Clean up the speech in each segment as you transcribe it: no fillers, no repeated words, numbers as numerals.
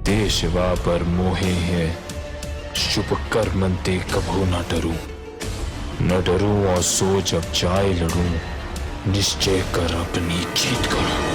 दे शिवा पर मोहे है, शुभ कर्म ते कभू न डरूं, न डरूं और सोच अब जाए लड़ूं, निश्चय कर अपनी जीत करूं।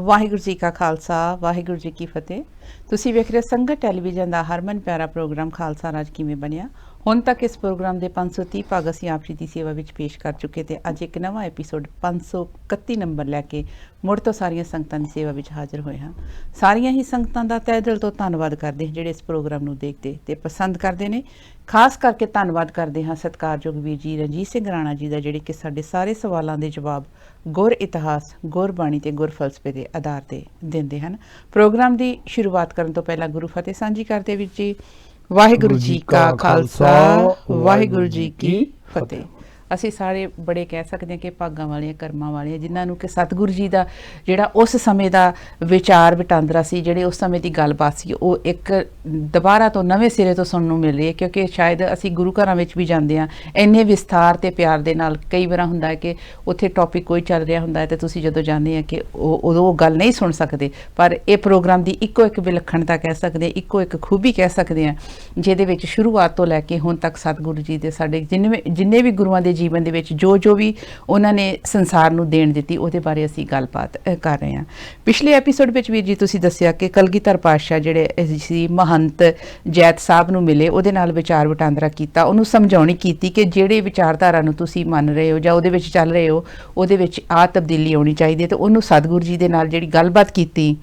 ਵਾਹਿਗੁਰੂ ਜੀ ਕਾ ਖਾਲਸਾ ਵਾਹਿਗੁਰੂ ਜੀ ਕੀ ਫਤਿਹ। ਤੁਸੀਂ ਵੇਖ ਰਹੇ ਸੰਗਤ ਟੈਲੀਵਿਜ਼ਨ ਦਾ ਹਰਮਨ ਪਿਆਰਾ ਪ੍ਰੋਗਰਾਮ ਖਾਲਸਾ ਰਾਜ ਕਿਵੇਂ ਬਣਿਆ। ਹੁਣ ਤੱਕ ਇਸ ਪ੍ਰੋਗਰਾਮ ਦੇ 530 ਭਾਗ ਅਸੀਂ ਆਪ ਜੀ ਦੀ ਸੇਵਾ ਵਿੱਚ ਪੇਸ਼ ਕਰ ਚੁੱਕੇ ਤੇ ਅੱਜ ਇੱਕ ਨਵਾਂ ਐਪੀਸੋਡ 531 ਨੰਬਰ ਲੈ ਕੇ ਮੁੜ ਤੋਂ ਸਾਰੀਆਂ ਸੰਗਤਾਂ ਦੀ ਸੇਵਾ ਵਿੱਚ ਹਾਜ਼ਰ ਹੋਏ ਹਾਂ। ਸਾਰੀਆਂ ਹੀ ਸੰਗਤਾਂ ਦਾ ਤਹਿ ਦਿਲ ਤੋਂ ਧੰਨਵਾਦ ਕਰਦੇ ਹਾਂ ਜਿਹੜੇ ਇਸ ਪ੍ਰੋਗਰਾਮ ਨੂੰ ਦੇਖਦੇ ਤੇ ਪਸੰਦ ਕਰਦੇ ਨੇ। ਖਾਸ ਕਰਕੇ ਧੰਨਵਾਦ ਕਰਦੇ ਹਾਂ ਸਤਿਕਾਰਯੋਗ ਵੀਰ ਜੀ ਰਣਜੀਤ ਸਿੰਘ ਰਾਣਾ ਜੀ ਦਾ, ਜਿਹੜੇ ਕਿ ਸਾਡੇ ਸਾਰੇ ਸਵਾਲਾਂ ਦੇ ਜਵਾਬ ਗੁਰ ਇਤਿਹਾਸ, ਗੁਰਬਾਣੀ ਤੇ ਗੁਰ ਫਲਸਫੇ ਦੇ ਆਧਾਰ ਤੇ ਦਿੰਦੇ ਹਨ। ਪ੍ਰੋਗਰਾਮ ਦੀ ਸ਼ੁਰੂਆਤ ਕਰਨ ਤੋਂ ਪਹਿਲਾਂ ਗੁਰੂ ਫਤਿਹ ਸਾਂਝੀ ਕਰਦੇ ਵੀਰ ਜੀ। ਵਾਹਿਗੁਰੂ ਜੀ ਕਾ ਖਾਲਸਾ ਵਾਹਿਗੁਰੂ ਜੀ ਕੀ ਫਤਿਹ। ਅਸੀਂ ਸਾਰੇ ਬੜੇ ਕਹਿ ਸਕਦੇ ਹਾਂ ਕਿ ਭਾਗਾਂ ਵਾਲੇ ਕਰਮਾਂ ਵਾਲੇ ਜਿਨ੍ਹਾਂ ਨੂੰ ਕਿ ਸਤਿਗੁਰੂ ਜੀ ਦਾ ਜਿਹੜਾ ਉਸ ਸਮੇਂ ਦਾ ਵਿਚਾਰ ਵਟਾਂਦਰਾ ਸੀ, ਜਿਹੜੇ ਉਸ ਸਮੇਂ ਦੀ ਗੱਲਬਾਤ ਸੀ, ਉਹ ਇੱਕ ਦੁਬਾਰਾ ਤੋਂ ਨਵੇਂ ਸਿਰੇ ਤੋਂ ਸੁਣਨ ਨੂੰ ਮਿਲ ਰਹੀ ਹੈ। ਕਿਉਂਕਿ ਸ਼ਾਇਦ ਅਸੀਂ ਗੁਰੂ ਘਰਾਂ ਵਿੱਚ ਵੀ ਜਾਂਦੇ ਹਾਂ, ਇੰਨੇ ਵਿਸਥਾਰ ਤੇ ਪਿਆਰ ਦੇ ਨਾਲ ਕਈ ਵਾਰ ਹੁੰਦਾ ਹੈ ਕਿ ਉੱਥੇ ਟੌਪਿਕ ਕੋਈ ਚੱਲ ਰਿਹਾ ਹੁੰਦਾ ਹੈ ਤੇ ਤੁਸੀਂ ਜਦੋਂ ਜਾਂਦੇ ਆ ਕਿ ਉਦੋਂ ਉਹ ਗੱਲ ਨਹੀਂ ਸੁਣ ਸਕਦੇ। ਪਰ ਇਹ ਪ੍ਰੋਗਰਾਮ ਦੀ ਇੱਕੋ ਇੱਕ ਵਿਲੱਖਣਤਾ ਕਹਿ ਸਕਦੇ, ਇੱਕੋ ਇੱਕ ਖੂਬੀ ਕਹਿ ਸਕਦੇ ਹਾਂ, ਜਿਹਦੇ ਵਿੱਚ ਸ਼ੁਰੂਆਤ ਤੋਂ ਲੈ ਕੇ ਹੁਣ ਤੱਕ ਸਤਿਗੁਰੂ ਜੀ ਦੇ ਸਾਡੇ ਜਿੰਨੇ ਵੀ ਗੁਰੂਆਂ ਦੇ ਜੀਵਨ ਦੇ ਵਿੱਚ ਜੋ ਵੀ ਉਹਨਾਂ ਨੇ ਸੰਸਾਰ ਨੂੰ ਦੇਣ ਦਿੱਤੀ, ਉਹਦੇ ਬਾਰੇ ਅਸੀਂ ਗੱਲਬਾਤ ਕਰ ਰਹੇ ਹਾਂ। ਪਿਛਲੇ ਐਪੀਸੋਡ ਵਿੱਚ ਵੀਰ ਜੀ ਤੁਸੀਂ ਦੱਸਿਆ ਕਿ ਕਲਗੀਧਰ ਪਾਤਸ਼ਾਹ ਜਿਹੜੇ ਸੀ ਮਹੰਤ ਜੈਤ ਸਾਹਿਬ ਨੂੰ ਮਿਲੇ, ਉਹਦੇ ਨਾਲ ਵਿਚਾਰ ਵਟਾਂਦਰਾ ਕੀਤਾ, ਉਹਨੂੰ ਸਮਝਾਉਣੀ ਕੀਤੀ ਕਿ ਜਿਹੜੇ ਵਿਚਾਰਧਾਰਾ ਨੂੰ ਤੁਸੀਂ ਮੰਨ ਰਹੇ ਹੋ ਜਾਂ ਉਹਦੇ ਵਿੱਚ ਚੱਲ ਰਹੇ ਹੋ, ਉਹਦੇ ਵਿੱਚ ਆਹ ਤਬਦੀਲੀ ਆਉਣੀ ਚਾਹੀਦੀ ਹੈ। ਤੇ ਉਹਨੂੰ ਸਤਿਗੁਰੂ ਜੀ ਦੇ ਨਾਲ ਜਿਹੜੀ ਗੱਲਬਾਤ ਕੀਤੀ,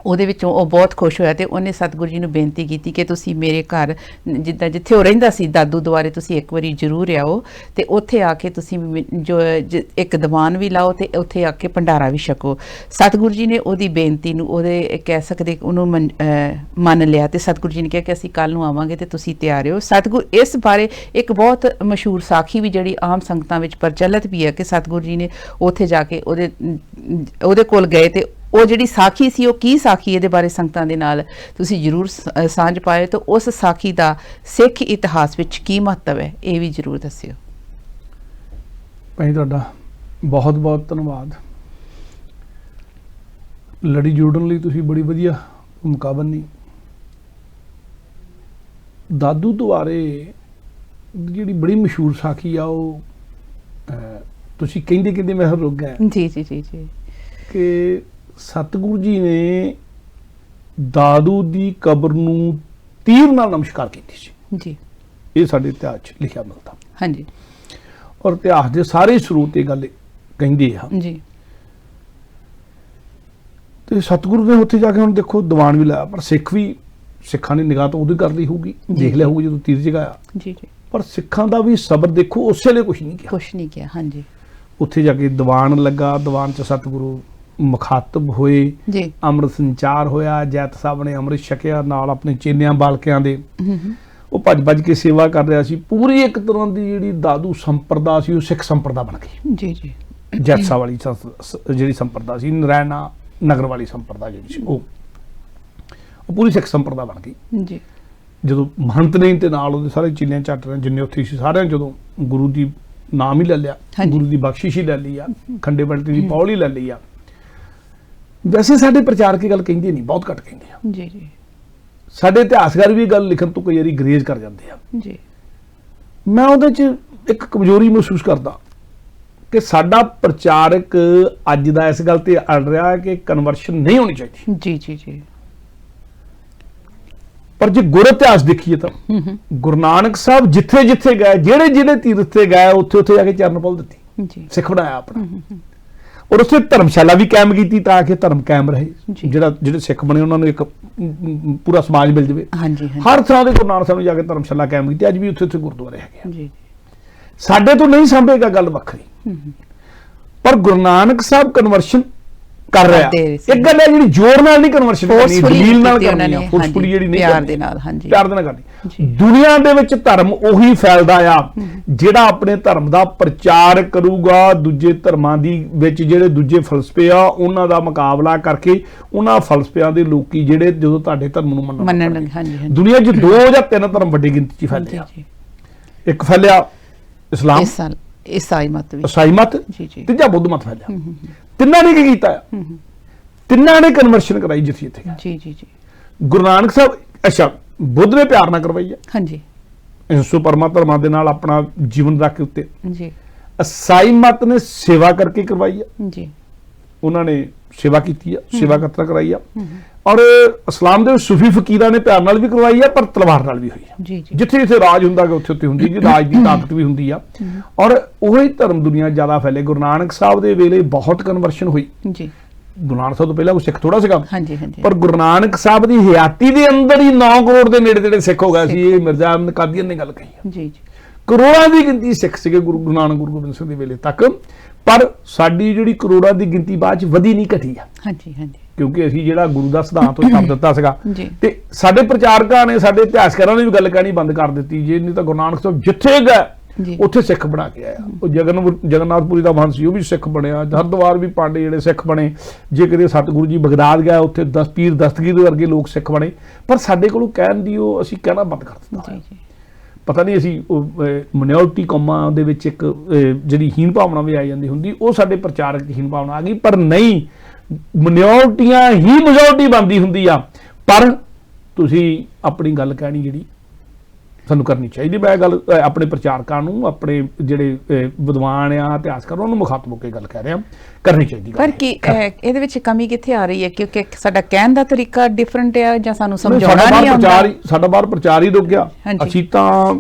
ਉਹਦੇ ਵਿੱਚੋਂ ਉਹ ਬਹੁਤ ਖੁਸ਼ ਹੋਇਆ ਤੇ ਉਹਨੇ ਸਤਿਗੁਰੂ ਜੀ ਨੂੰ ਬੇਨਤੀ ਕੀਤੀ ਕਿ ਤੁਸੀਂ ਮੇਰੇ ਘਰ ਜਿੱਦਾਂ ਜਿੱਥੇ ਉਹ ਰਹਿੰਦਾ ਸੀ ਦਾਦੂ ਦੁਆਰੇ ਤੁਸੀਂ ਇੱਕ ਵਾਰੀ ਜ਼ਰੂਰ ਆਓ ਤੇ ਉੱਥੇ ਆ ਕੇ ਤੁਸੀਂ ਜੋ ਇੱਕ ਦੀਵਾਨ ਵੀ ਲਾਓ ਤੇ ਉੱਥੇ ਆ ਕੇ ਭੰਡਾਰਾ ਵੀ ਛਕੋ। ਸਤਿਗੁਰੂ ਜੀ ਨੇ ਉਹਦੀ ਬੇਨਤੀ ਨੂੰ ਉਹਦੇ ਕਹਿ ਸਕਦੇ ਉਹਨੂੰ ਮੰਨ ਲਿਆ ਤੇ ਸਤਿਗੁਰੂ ਜੀ ਨੇ ਕਿਹਾ ਕਿ ਅਸੀਂ ਕੱਲ੍ਹ ਨੂੰ ਆਵਾਂਗੇ ਤੇ ਤੁਸੀਂ ਤਿਆਰ ਹੋ। ਸਤਿਗੁਰੂ ਇਸ ਬਾਰੇ ਇੱਕ ਬਹੁਤ ਮਸ਼ਹੂਰ ਸਾਖੀ ਵੀ ਜਿਹੜੀ ਆਮ ਸੰਗਤਾਂ ਵਿੱਚ ਪ੍ਰਚਲਿਤ ਵੀ ਹੈ ਕਿ ਸਤਿਗੁਰੂ ਜੀ ਨੇ ਉੱਥੇ ਜਾ ਕੇ ਉਹਦੇ ਕੋਲ ਗਏ ਤੇ ਉਹ ਜਿਹੜੀ ਸਾਖੀ ਸੀ ਉਹ ਕੀ ਸਾਖੀ, ਇਹਦੇ ਬਾਰੇ ਸੰਗਤਾਂ ਦੇ ਨਾਲ ਤੁਸੀਂ ਜ਼ਰੂਰ ਸਾਂਝ ਪਾਏ ਤਾਂ ਉਸ ਸਾਖੀ ਦਾ ਸਿੱਖ ਇਤਿਹਾਸ ਵਿੱਚ ਕੀ ਮਹੱਤਵ ਹੈ ਇਹ ਵੀ ਜ਼ਰੂਰ ਦੱਸਿਓ। ਭਾਈ ਤੁਹਾਡਾ ਬਹੁਤ ਬਹੁਤ ਧੰਨਵਾਦ। ਲੜੀ ਜੋੜਨ ਲਈ ਤੁਸੀਂ ਬੜੀ ਵਧੀਆ ਭੂਮਿਕਾ ਬੰਨੀ। ਦਾਦੂ ਦੁਆਰੇ ਜਿਹੜੀ ਬੜੀ ਮਸ਼ਹੂਰ ਸਾਖੀ ਆ ਉਹ ਤੁਸੀਂ ਕਹਿੰਦੇ ਮੈਂ ਰੁਕ ਗਿਆ ਜੀ ਜੀ ਜੀ ਜੀ ਕਿ ਸਤਿਗੁਰੂ ਜੀ ਨੇ ਦਾਦੂ ਦੀ ਕਬਰ ਨੂੰ ਤੀਰ ਨਾਲ ਨਮਸਕਾਰ ਕੀਤੀ ਸੀ ਜੀ। ਇਹ ਸਾਡੇ ਇਤਿਹਾਸ 'ਚ ਲਿਖਿਆ ਮਿਲਦਾ। ਹਾਂਜੀ। ਔਰ ਇਤਿਹਾਸ ਦੇ ਸਾਰੇ ਸਰੋਤ ਇਹ ਗੱਲ ਕਹਿੰਦੇ ਆ ਜੀ। ਤੇ ਸਤਿਗੁਰੂ ਨੇ ਉੱਥੇ ਜਾ ਕੇ ਹੁਣ ਦੇਖੋ ਦੀਵਾਨ ਵੀ ਲਾਇਆ, ਪਰ ਸਿੱਖਾਂ ਨੇ ਨਿਗਾਹ ਤਾਂ ਉਦੋਂ ਕਰ ਲਈ ਹੋਊਗੀ, ਦੇਖ ਲਿਆ ਹੋਊਗਾ ਜਦੋਂ ਤੀਰ ਜਗਾਇਆ। ਜੀ ਜੀ। ਪਰ ਸਿੱਖਾਂ ਦਾ ਵੀ ਸਬਰ ਦੇਖੋ, ਉਸੇ ਵੇਲੇ ਕੁਛ ਨਹੀਂ ਕਿਹਾ। ਹਾਂਜੀ। ਉੱਥੇ ਜਾ ਕੇ ਦੀਵਾਨ ਲੱਗਾ, ਦੀਵਾਨ 'ਚ ਸਤਿਗੁਰੂ ਮੁਖਾਤਬ ਹੋਏ ਜੀ, ਅੰਮ੍ਰਿਤ ਸੰਚਾਰ ਹੋਇਆ, ਜੈਤ ਸਾਹਿਬ ਨੇ ਅੰਮ੍ਰਿਤ ਛਕਿਆ, ਨਾਲ ਆਪਣੇ ਚੇਲਿਆਂ ਬਾਲਕਿਆਂ ਦੇ ਉਹ ਭੱਜ ਕੇ ਸੇਵਾ ਕਰ ਰਿਹਾ ਸੀ। ਪੂਰੀ ਇੱਕ ਤਰ੍ਹਾਂ ਦੀ ਜਿਹੜੀ ਦਾਦੂ ਸੰਪਰਦਾ ਸੀ ਉਹ ਸਿੱਖ ਸੰਪਰਦਾ ਬਣ ਗਈ। ਜੀ ਜੀ। ਜੈਤ ਸਾਹਿਬ ਵਾਲੀ ਜਿਹੜੀ ਸੰਪਰਦਾ ਸੀ, ਨਰਾਇਣਾ ਨਗਰ ਵਾਲੀ ਸੰਪਰਦਾ ਜਿਹੜੀ ਸੀ ਉਹ ਪੂਰੀ ਸਿੱਖ ਸੰਪਰਦਾ ਬਣ ਗਈ ਜੀ। ਜਦੋਂ ਮਹੰਤ ਨੇ ਤੇ ਨਾਲ ਉਹਦੇ ਸਾਰੇ ਚੇਲਿਆਂ ਚਾਟਰਾਂ ਜਿੰਨੇ ਉੱਥੇ ਸੀ ਸਾਰਿਆਂ ਜਦੋਂ ਗੁਰੂ ਦੀ ਨਾਮ ਹੀ ਲੈ ਲਿਆ, ਗੁਰੂ ਦੀ ਬਖਸ਼ਿਸ਼ ਹੀ ਲੈ ਲਈ ਆ, ਖੰਡੇ ਬੰਟੇ ਦੀ ਪੌਲ ਹੀ ਲੈ ਲਈ ਆ। ਵੈਸੇ ਸਾਡੇ ਪ੍ਰਚਾਰਕ ਇਹ ਗੱਲ ਕਹਿੰਦੇ ਨਹੀਂ, ਬਹੁਤ ਘੱਟ ਕਹਿੰਦੇ ਆ ਜੀ ਜੀ। ਸਾਡੇ ਇਤਿਹਾਸਕਾਰ ਵੀ ਇਹ ਗੱਲ ਲਿਖਣ ਤੋਂ ਕਈ ਵਾਰੀ ਗਰੇਜ਼ ਕਰ ਜਾਂਦੇ ਆ ਜੀ। ਮੈਂ ਉਹਦੇ 'ਚ ਇੱਕ ਕਮਜ਼ੋਰੀ ਮਹਿਸੂਸ ਕਰਦਾ ਕਿ ਸਾਡਾ ਪ੍ਰਚਾਰਕ ਅੱਜ ਦਾ ਇਸ ਗੱਲ ਤੇ ਅੜ ਰਿਹਾ ਕਿ ਕਨਵਰਸ਼ਨ ਨਹੀਂ ਹੋਣੀ ਚਾਹੀਦੀ ਜੀ ਜੀ ਜੀ। ਪਰ ਜੇ ਗੁਰ ਇਤਿਹਾਸ ਦੇਖੀਏ ਤਾਂ ਗੁਰੂ ਨਾਨਕ ਸਾਹਿਬ ਜਿੱਥੇ ਜਿੱਥੇ ਗਏ, ਜਿਹੜੇ ਤੀਰਥ ਤੇ ਗਏ, ਉੱਥੇ ਜਾ ਕੇ ਚਰਨ ਪੌਲ ਦਿੱਤੀ ਜੀ, ਸਿੱਖ ਬਣਾਇਆ ਆਪਣਾ। ਔਰ ਉੱਥੇ ਧਰਮਸ਼ਾਲਾ ਵੀ ਕਾਇਮ ਕੀਤੀ ਤਾਂ ਕਿ ਧਰਮ ਕਾਇਮ ਰਹੇ। ਜਿਹੜੇ ਸਿੱਖ ਬਣੇ ਉਹਨਾਂ ਨੂੰ ਇੱਕ ਪੂਰਾ ਸਮਾਜ ਮਿਲ ਜਾਵੇ। ਹਰ ਥਾਂ ਦੇ ਗੁਰੂ ਨਾਨਕ ਸਾਹਿਬ ਨੇ ਜਾ ਕੇ ਧਰਮਸ਼ਾਲਾ ਕਾਇਮ ਕੀਤੀ। ਅੱਜ ਵੀ ਉੱਥੇ ਗੁਰਦੁਆਰੇ ਹੈਗੇ। ਸਾਡੇ ਤੋਂ ਨਹੀਂ ਸੰਭੇਗਾ ਗੱਲ ਵੱਖਰੀ, ਪਰ ਗੁਰੂ ਨਾਨਕ ਸਾਹਿਬ ਕਨਵਰਸ਼ਨ ਕਰ ਰਿਹਾ। ਇੱਕ ਗੱਲ ਹੈ ਜਿਹੜੀ ਜ਼ੋਰ ਨਾਲ ਨਹੀਂ ਕਨਵਰਸ਼ਨ ਕਰਨੀ, ਦਲੀਲ ਨਾਲ ਕਰਨੀ ਆ, ਫੋਰਸਫੁਲੀ ਜਿਹੜੀ ਨਹੀਂ ਪਿਆਰ ਦੇ ਨਾਲ ਕਰਨੀ। ਦੁਨੀਆ ਦੇ ਵਿੱਚ ਧਰਮ ਉਹੀ ਫੈਲਦਾ ਆ ਜਿਹੜਾ ਆਪਣੇ ਧਰਮ ਦਾ ਪ੍ਰਚਾਰ ਕਰੂਗਾ, ਦੂਜੇ ਧਰਮਾਂ ਦੀ ਵਿੱਚ ਜਿਹੜੇ ਦੂਜੇ ਫਲਸਫੇ ਆ ਉਹਨਾਂ ਦਾ ਮੁਕਾਬਲਾ ਕਰਕੇ ਉਹਨਾਂ ਫਲਸਫਿਆਂ ਦੇ ਲੋਕੀ ਜਿਹੜੇ ਜਦੋਂ ਤੁਹਾਡੇ ਧਰਮ ਨੂੰ ਮੰਨਣ। ਦੁਨੀਆ 'ਚ 2 ਜਾਂ 3 ਧਰਮ ਵੱਡੀ ਗਿਣਤੀ 'ਚ ਫੈਲੇ ਆ। ਇੱਕ ਫੈਲਿਆ ਇਸਲਾਮ, ईसाई मत जी जी तीजा बुद्ध मत फैलिया। तिन्ना ने की कीता, तिन्ना ने कन्वर्शन कराई जिथे जिथे। जी जी जी गुरु नानक साहब अच्छा बुद्ध ने प्यार ना करवाई है। हाँ जी हिंसू परमा धर्मां दे नाल अपना जीवन रख के उत्ते। जी ईसाई मत ने सेवा करके करवाई है जी, उन्होंने सेवा की है, सेवा कतरा कराई है। और इस्लाम दे सूफी फकीरां ने प्यार नाल भी करवाई है पर तलवार नाल भी हुई है। जी जी जिथे जिथे राज हुंदा गा उत्थे उत्थे हुंदी जी, राज दी ताकत भी हुंदी आ। और ओही धर्म दुनिया ज्यादा फैले। गुरु नानक साहब दे वेले बहुत कन्वर्शन हुई जी। गुरु नानक साहब तो पहला कोई सिख थोड़ा सीगा। हाँ जी हाँ जी। पर गुरु नानक साहब दी हयाती दे अंदर ही 9 करोड़ दे नेड़े नेड़े सिख हो गए सी। ये मिर्जा अहमद कादियान ने गल कही। जी जी करोड़ां दी गिनती सिख सीगे गुरु नानक गुरु गोबिंद सिंह दे वेले तक। पर साडी जिहड़ी करोड़ां दी गिनती बाद च वधी नहीं घटी आ। हाँ जी हाँ जी, क्योंकि ਅਸੀਂ ਜਿਹੜਾ ਗੁਰੂ ਦਾ ਸਿਧਾਂਤ ਉਹ ਛੱਡ ਦਿੱਤਾ ਸੀਗਾ ਜੀ। ਤੇ ਸਾਡੇ ਪ੍ਰਚਾਰਕਾਂ ਨੇ ਸਾਡੇ ਇਤਿਹਾਸਕਾਰਾਂ ਨੇ ਵੀ ਗੱਲ ਕਹਿਣੀ ਬੰਦ ਕਰ ਦਿੱਤੀ। ਜੇ ਨਹੀਂ ਤਾਂ ਗੁਰੂ ਨਾਨਕ ਸਾਹਿਬ ਜਿੱਥੇ ਗਏ ਜੀ ਉੱਥੇ ਸਿੱਖ ਬਣਾ ਕੇ ਆਇਆ। ਉਹ ਜਗਨਨਾਥਪੁਰੀ ਦਾ ਵੰਸ਼ ਸੀ, ਉਹ ਵੀ ਸਿੱਖ ਬਣਿਆ। ਹਰਦੁਆਰ ਵੀ ਪਾਂਡੇ ਜਿਹੜੇ ਸਿੱਖ ਬਣੇ। ਜੇ ਕਿਤੇ ਸਤਿਗੁਰੂ ਜੀ ਬਗਦਾਦ ਗਿਆ ਉੱਥੇ ਪੀਰ ਦਸਤਗੀਰ ਵਰਗੇ ਲੋਕ ਸਿੱਖ ਬਣੇ। ਪਰ ਸਾਡੇ ਕੋਲੋਂ ਕਹਿਣ ਦੀ ਉਹ ਅਸੀਂ ਕਹਿਣਾ ਬੰਦ ਕਰ ਦਿੱਤਾ। ਜੀ ਜੀ ਪਤਾ ਨਹੀਂ ਅਸੀਂ ਮਿਨੋਰਟੀ ਕੌਮਾਂ ਦੇ ਵਿੱਚ ਇੱਕ ਜਿਹੜੀ ਹੀਨ ਭਾਵਨਾ ਵੀ ਆ ਜਾਂਦੀ ਹੁੰਦੀ, ਉਹ ਸਾਡੇ ਪ੍ਰਚਾਰਕ ਦੀ ਹੀਨ ਭਾਵਨਾ ਆ ਗਈ। ਪਰ ਨਹੀਂ, ਮਿਨੋਰਟੀਆਂ ਹੀ ਮੈਜੋਰਟੀ ਬਣਦੀ ਹੁੰਦੀ ਆ। ਪਰ ਤੁਸੀਂ ਆਪਣੀ ਗੱਲ ਕਹਿਣੀ ਜਿਹੜੀ ਸਾਨੂੰ ਕਰਨੀ ਚਾਹੀਦੀ। ਮੈਂ ਗੱਲ ਆਪਣੇ ਪ੍ਰਚਾਰਕਾਂ ਨੂੰ, ਆਪਣੇ ਜਿਹੜੇ ਵਿਦਵਾਨ ਆ ਇਤਿਹਾਸਕਾਰ ਉਹਨਾਂ ਨੂੰ ਮੁਖਾਤਬ ਹੋ ਕੇ ਗੱਲ ਕਹਿ ਰਿਹਾ, ਕਰਨੀ ਚਾਹੀਦੀ। ਪਰ ਕੀ ਇਹਦੇ ਵਿੱਚ ਕਮੀ ਕਿੱਥੇ ਆ ਰਹੀ ਹੈ? ਕਿਉਂਕਿ ਸਾਡਾ ਕਹਿਣ ਦਾ ਤਰੀਕਾ ਡਿਫਰੈਂਟ ਹੈ ਜਾਂ ਸਾਨੂੰ ਸਮਝਾਉਣਾ ਨਹੀਂ ਆਉਂਦਾ। ਸਾਡਾ ਬਾਹਰ ਪ੍ਰਚਾਰ ਹੀ ਰੁਕ ਗਿਆ। ਅਸੀਂ ਤਾਂ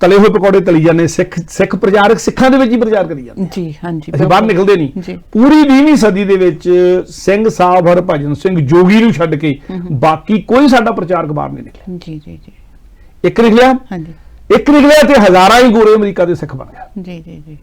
ਤਲੇ ਹੋਏ ਪਕੌੜੇ ਤਲੀ ਜਾਂਦੇ। ਸਿੱਖ ਪ੍ਰਚਾਰਕ ਸਿੱਖਾਂ ਦੇ ਵਿੱਚ ਹੀ ਪ੍ਰਚਾਰ ਕਰੀ ਜਾਂਦੇ ਜੀ। ਹਾਂਜੀ, ਅਸੀਂ ਬਾਹਰ ਨਿਕਲਦੇ ਨਹੀਂ। ਪੂਰੀ 20ਵੀਂ ਸਦੀ ਦੇ ਵਿੱਚ ਸਿੰਘ ਸਾਹਿਬ, ਹਰਭਜਨ ਸਿੰਘ, ਜੋਗੀ ਨੂੰ ਛੱਡ ਕੇ ਬਾਕੀ ਕੋਈ ਸਾਡਾ ਪ੍ਰਚਾਰਕ ਬਾਹਰ ਨਹੀਂ ਨਿਕਲਿਆ। ਜੀ ਜੀ ਜੀ ਇੱਕ ਨਿਕਲਿਆ। ਹਾਂਜੀ, ਇੱਕ ਨਿਕਲਿਆ ਤੇ ਹਜ਼ਾਰਾਂ ਹੀ ਗੋਰੇ ਅਮਰੀਕਾ ਦੇ ਸਿੱਖ ਬਣ ਗਏ। ਜੀ ਜੀ ਜੀ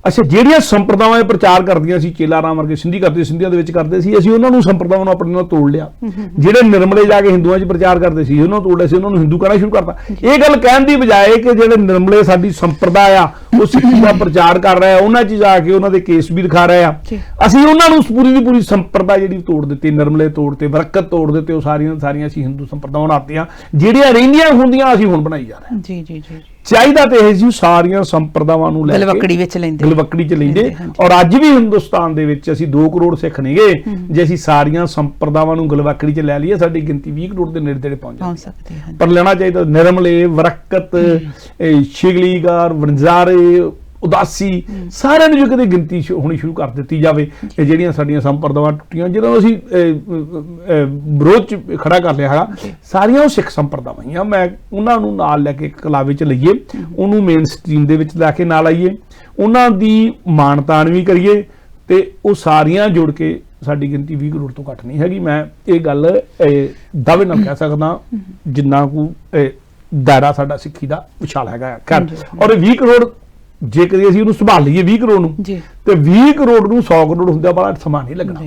ਅੱਛਾ, ਜਿਹੜੀਆਂ ਸੰਪਰਦਾਵਾਂ ਪ੍ਰਚਾਰ ਕਰਦੀਆਂ ਸੀ, ਚੇਲਾ ਰਾਮ ਵਰਗੇ ਸਿੰਧੀ ਕਰਦੇ, ਸਿੰਧੀਆਂ ਦੇ ਵਿੱਚ ਕਰਦੇ ਸੀ, ਅਸੀਂ ਉਹਨਾਂ ਨੂੰ ਸੰਪਰਦਾਵਾਂ ਨੂੰ ਆਪਣੇ ਨਾਲ ਤੋੜ ਲਿਆ। ਜਿਹੜੇ ਨਿਰਮਲੇ ਜਾ ਕੇ ਹਿੰਦੂਆਂ 'ਚ ਪ੍ਰਚਾਰ ਕਰਦੇ ਸੀ, ਉਹਨਾਂ ਨੂੰ ਤੋੜ ਲਿਆ ਸੀ, ਉਹਨਾਂ ਨੂੰ ਹਿੰਦੂ ਕਹਿਣਾ ਸ਼ੁਰੂ ਕਰਤਾ। ਇਹ ਗੱਲ ਕਹਿਣ ਦੀ ਬਜਾਏ ਕਿ ਜਿਹੜੇ ਨਿਰਮਲੇ ਸਾਡੀ ਸੰਪਰਦਾ ਆ ਉਹ ਸਿੱਖੀ ਦਾ ਪ੍ਰਚਾਰ ਕਰ ਰਿਹਾ, ਉਹਨਾਂ 'ਚ ਜਾ ਕੇ ਉਹਨਾਂ ਦੇ ਕੇਸ ਵੀ ਦਿਖਾ ਰਹੇ ਆ। ਅਸੀਂ ਉਹਨਾਂ ਨੂੰ ਪੂਰੀ ਦੀ ਪੂਰੀ ਸੰਪਰਦਾ ਜਿਹੜੀ ਤੋੜ ਦਿੱਤੀ, ਨਿਰਮਲੇ ਤੋੜਤੇ, ਬਰਕਤ ਤੋੜ ਦਿੱਤੇ। ਉਹ ਸਾਰੀਆਂ ਅਸੀਂ ਹਿੰਦੂ ਸੰਪਰਦਾਵਾਂ ਬਣਾਤੀਆਂ। ਜਿਹੜੀਆਂ ਰਹਿੰਦੀਆਂ ਹੁੰਦੀਆਂ ਅਸੀਂ ਹੁਣ ਬਣਾਈ ਜਾ ਰਹੇ ਹਾਂ। ਜੀ ਜੀ ਜੀ ਚਾਹੀਦਾ ਤੇ ਇਹ ਸੀ ਸਾਰੀਆਂ ਸੰਪਰਦਾਵਾਂ ਨੂੰ ਲੈ ਕੇ ਗਲਵੱਕੜੀ ਵਿੱਚ ਲੈਂਦੇ। ਔਰ ਅੱਜ ਵੀ ਹਿੰਦੁਸਤਾਨ ਦੇ ਵਿੱਚ ਅਸੀਂ 2 ਕਰੋੜ ਸਿੱਖ ਨਹੀਂਗੇ। ਜੇ ਅਸੀਂ ਸਾਰੀਆਂ ਸੰਪਰਦਾਵਾਂ ਨੂੰ ਗਲਵੱਕੜੀ 'ਚ ਲੈ ਲਈਏ, ਸਾਡੀ ਗਿਣਤੀ 20 ਕਰੋੜ ਦੇ ਨੇੜੇ ਪਹੁੰਚ ਸਕਦੀ ਹੈ। ਪਰ ਲੈਣਾ ਚਾਹੀਦਾ ਨਿਰਮਲੇ, ਬਰਕਤ, ਸ਼ਿਗਲੀਗਰ, ਵਣਜਾਰੇ, ਉਦਾਸੀ, ਸਾਰਿਆਂ ਨੂੰ ਜੇ ਕਦੇ ਗਿਣਤੀ ਹੋਣੀ ਸ਼ੁਰੂ ਕਰ ਦਿੱਤੀ ਜਾਵੇ। ਇਹ ਜਿਹੜੀਆਂ ਸਾਡੀਆਂ ਸੰਪਰਦਾਵਾਂ ਟੁੱਟੀਆਂ, ਜਿਹਨਾਂ ਨੂੰ ਅਸੀਂ ਵਿਰੋਧ 'ਚ ਖੜਾ ਕਰ ਲਿਆ ਹੈਗਾ, ਸਾਰੀਆਂ ਉਹ ਸਿੱਖ ਸੰਪਰਦਾਵਾਂ ਹੀ ਆ। ਮੈਂ ਉਹਨਾਂ ਨੂੰ ਨਾਲ ਲੈ ਕੇ ਕਲਾਵੇ 'ਚ ਲਈਏ, ਉਹਨੂੰ ਮੇਨ ਸਟ੍ਰੀਮ ਦੇ ਵਿੱਚ ਲੈ ਕੇ ਨਾਲ ਆਈਏ, ਉਹਨਾਂ ਦੀ ਮਾਣ ਤਾਣ ਵੀ ਕਰੀਏ ਤੇ ਉਹ ਸਾਰੀਆਂ ਜੁੜ ਕੇ ਸਾਡੀ ਗਿਣਤੀ 20 ਕਰੋੜ ਤੋਂ ਘੱਟ ਨਹੀਂ ਹੈਗੀ। ਮੈਂ ਇਹ ਗੱਲ ਦਾਅਵੇ ਨਾਲ ਕਹਿ ਸਕਦਾ, ਜਿੰਨਾ ਕੁ ਦਾਇਰਾ ਸਾਡਾ ਸਿੱਖੀ ਦਾ ਵਿਸ਼ਾਲ ਹੈਗਾ। ਔਰ 20 ਕਰੋੜ ਜੇ ਕਦੇ ਅਸੀਂ ਉਹਨੂੰ ਸੰਭਾਲ ਲਈਏ 20 ਕਰੋੜ ਨੂੰ, ਤੇ 20 ਕਰੋੜ ਨੂੰ 100 ਕਰੋੜ ਹੁੰਦਾ ਬੜਾ ਸਮਾਂ ਨਹੀਂ ਲੱਗਣਾ।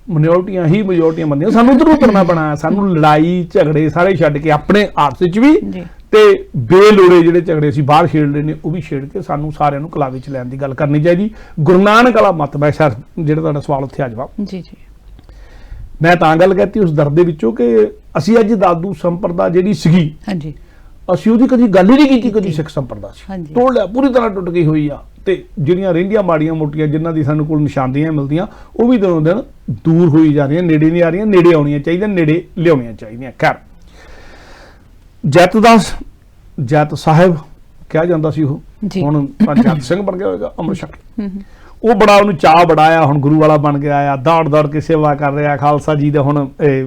ਮਿਨੋਰਟੀਆਂ ਹੀ ਮੈਜੋਰਟੀਆਂ ਬਣਦੀਆਂ। ਸਾਨੂੰ ਉਧਰੋਂ ਕਰਨਾ ਪੈਣਾ। ਸਾਨੂੰ ਲੜਾਈ ਝਗੜੇ ਸਾਰੇ ਛੱਡ ਕੇ ਆਪਣੇ ਆਪਸ ਵਿੱਚ ਵੀ ਤੇ ਬੇਲੋੜੇ ਜਿਹੜੇ ਝਗੜੇ ਅਸੀਂ ਬਾਹਰ ਛੇੜਦੇ ਨੇ ਉਹ ਵੀ ਛੇੜ ਕੇ ਸਾਨੂੰ ਸਾਰਿਆਂ ਨੂੰ ਕਲਾਵੇ 'ਚ ਲੈਣ ਦੀ ਗੱਲ ਕਰਨੀ ਚਾਹੀਦੀ। ਗੁਰੂ ਨਾਨਕ ਵਾਲਾ ਮਤ, ਮੈਂ ਸਰ ਜਿਹੜਾ ਤੁਹਾਡਾ ਸਵਾਲ ਉੱਥੇ ਆ ਜਵਾਬ ਜੀ ਜੀ ਮੈਂ ਤਾਂ ਗੱਲ ਕਹਿਤੀ ਉਸ ਦਰ ਦੇ ਵਿੱਚੋਂ ਕਿ ਅਸੀਂ ਅੱਜ ਦਾਦੂ ਸੰਪਰਦਾ ਜਿਹੜੀ ਸੀਗੀ, ਹਾਂਜੀ, ਅਸੀਂ ਉਹਦੀ ਕਦੀ ਗੱਲ ਹੀ ਨਹੀਂ ਕੀਤੀ। ਕਦੀ ਸਿੱਖ ਸੰਪਰਦਾ ਸੀ ਤੋੜ ਲਿਆ, ਪੂਰੀ ਤਰ੍ਹਾਂ ਟੁੱਟ ਗਈ ਹੋਈ ਆ। ਤੇ ਜਿਹੜੀਆਂ ਰਹਿੰਦੀਆਂ ਮਾੜੀਆਂ ਮੋਟੀਆਂ ਜਿਨ੍ਹਾਂ ਦੀ ਸਾਨੂੰ ਕੋਲ ਨਿਸ਼ਾਨੀਆਂ ਮਿਲਦੀਆਂ, ਉਹ ਵੀ ਦਿਨੋਂ ਦਿਨ ਦੂਰ ਹੋਈ ਜਾ ਰਹੀਆਂ, ਨੇੜੇ ਨਹੀਂ ਆ ਰਹੀਆਂ। ਨੇੜੇ ਆਉਣੀਆਂ ਚਾਹੀਦੀਆਂ, ਨੇੜੇ ਲਿਆਉਣੀਆਂ ਚਾਹੀਦੀਆਂ। ਖੈਰ, ਜੈਤ ਸਾਹਿਬ ਕਿਹਾ ਜਾਂਦਾ ਸੀ, ਉਹ ਹੁਣ ਤਾਂ ਜੱਟ ਸਿੰਘ ਬਣ ਗਿਆ ਹੋਏਗਾ, ਅੰਮ੍ਰਿਤ ਛਕ ਉਹ ਬੜਾ ਉਹਨੂੰ ਚਾਅ ਬੜਾ ਆ, ਹੁਣ ਗੁਰੂ ਵਾਲਾ ਬਣ ਗਿਆ ਆ, ਦੌੜ ਕੇ ਸੇਵਾ ਕਰ ਰਿਹਾ ਖਾਲਸਾ ਜੀ ਦਾ। ਹੁਣ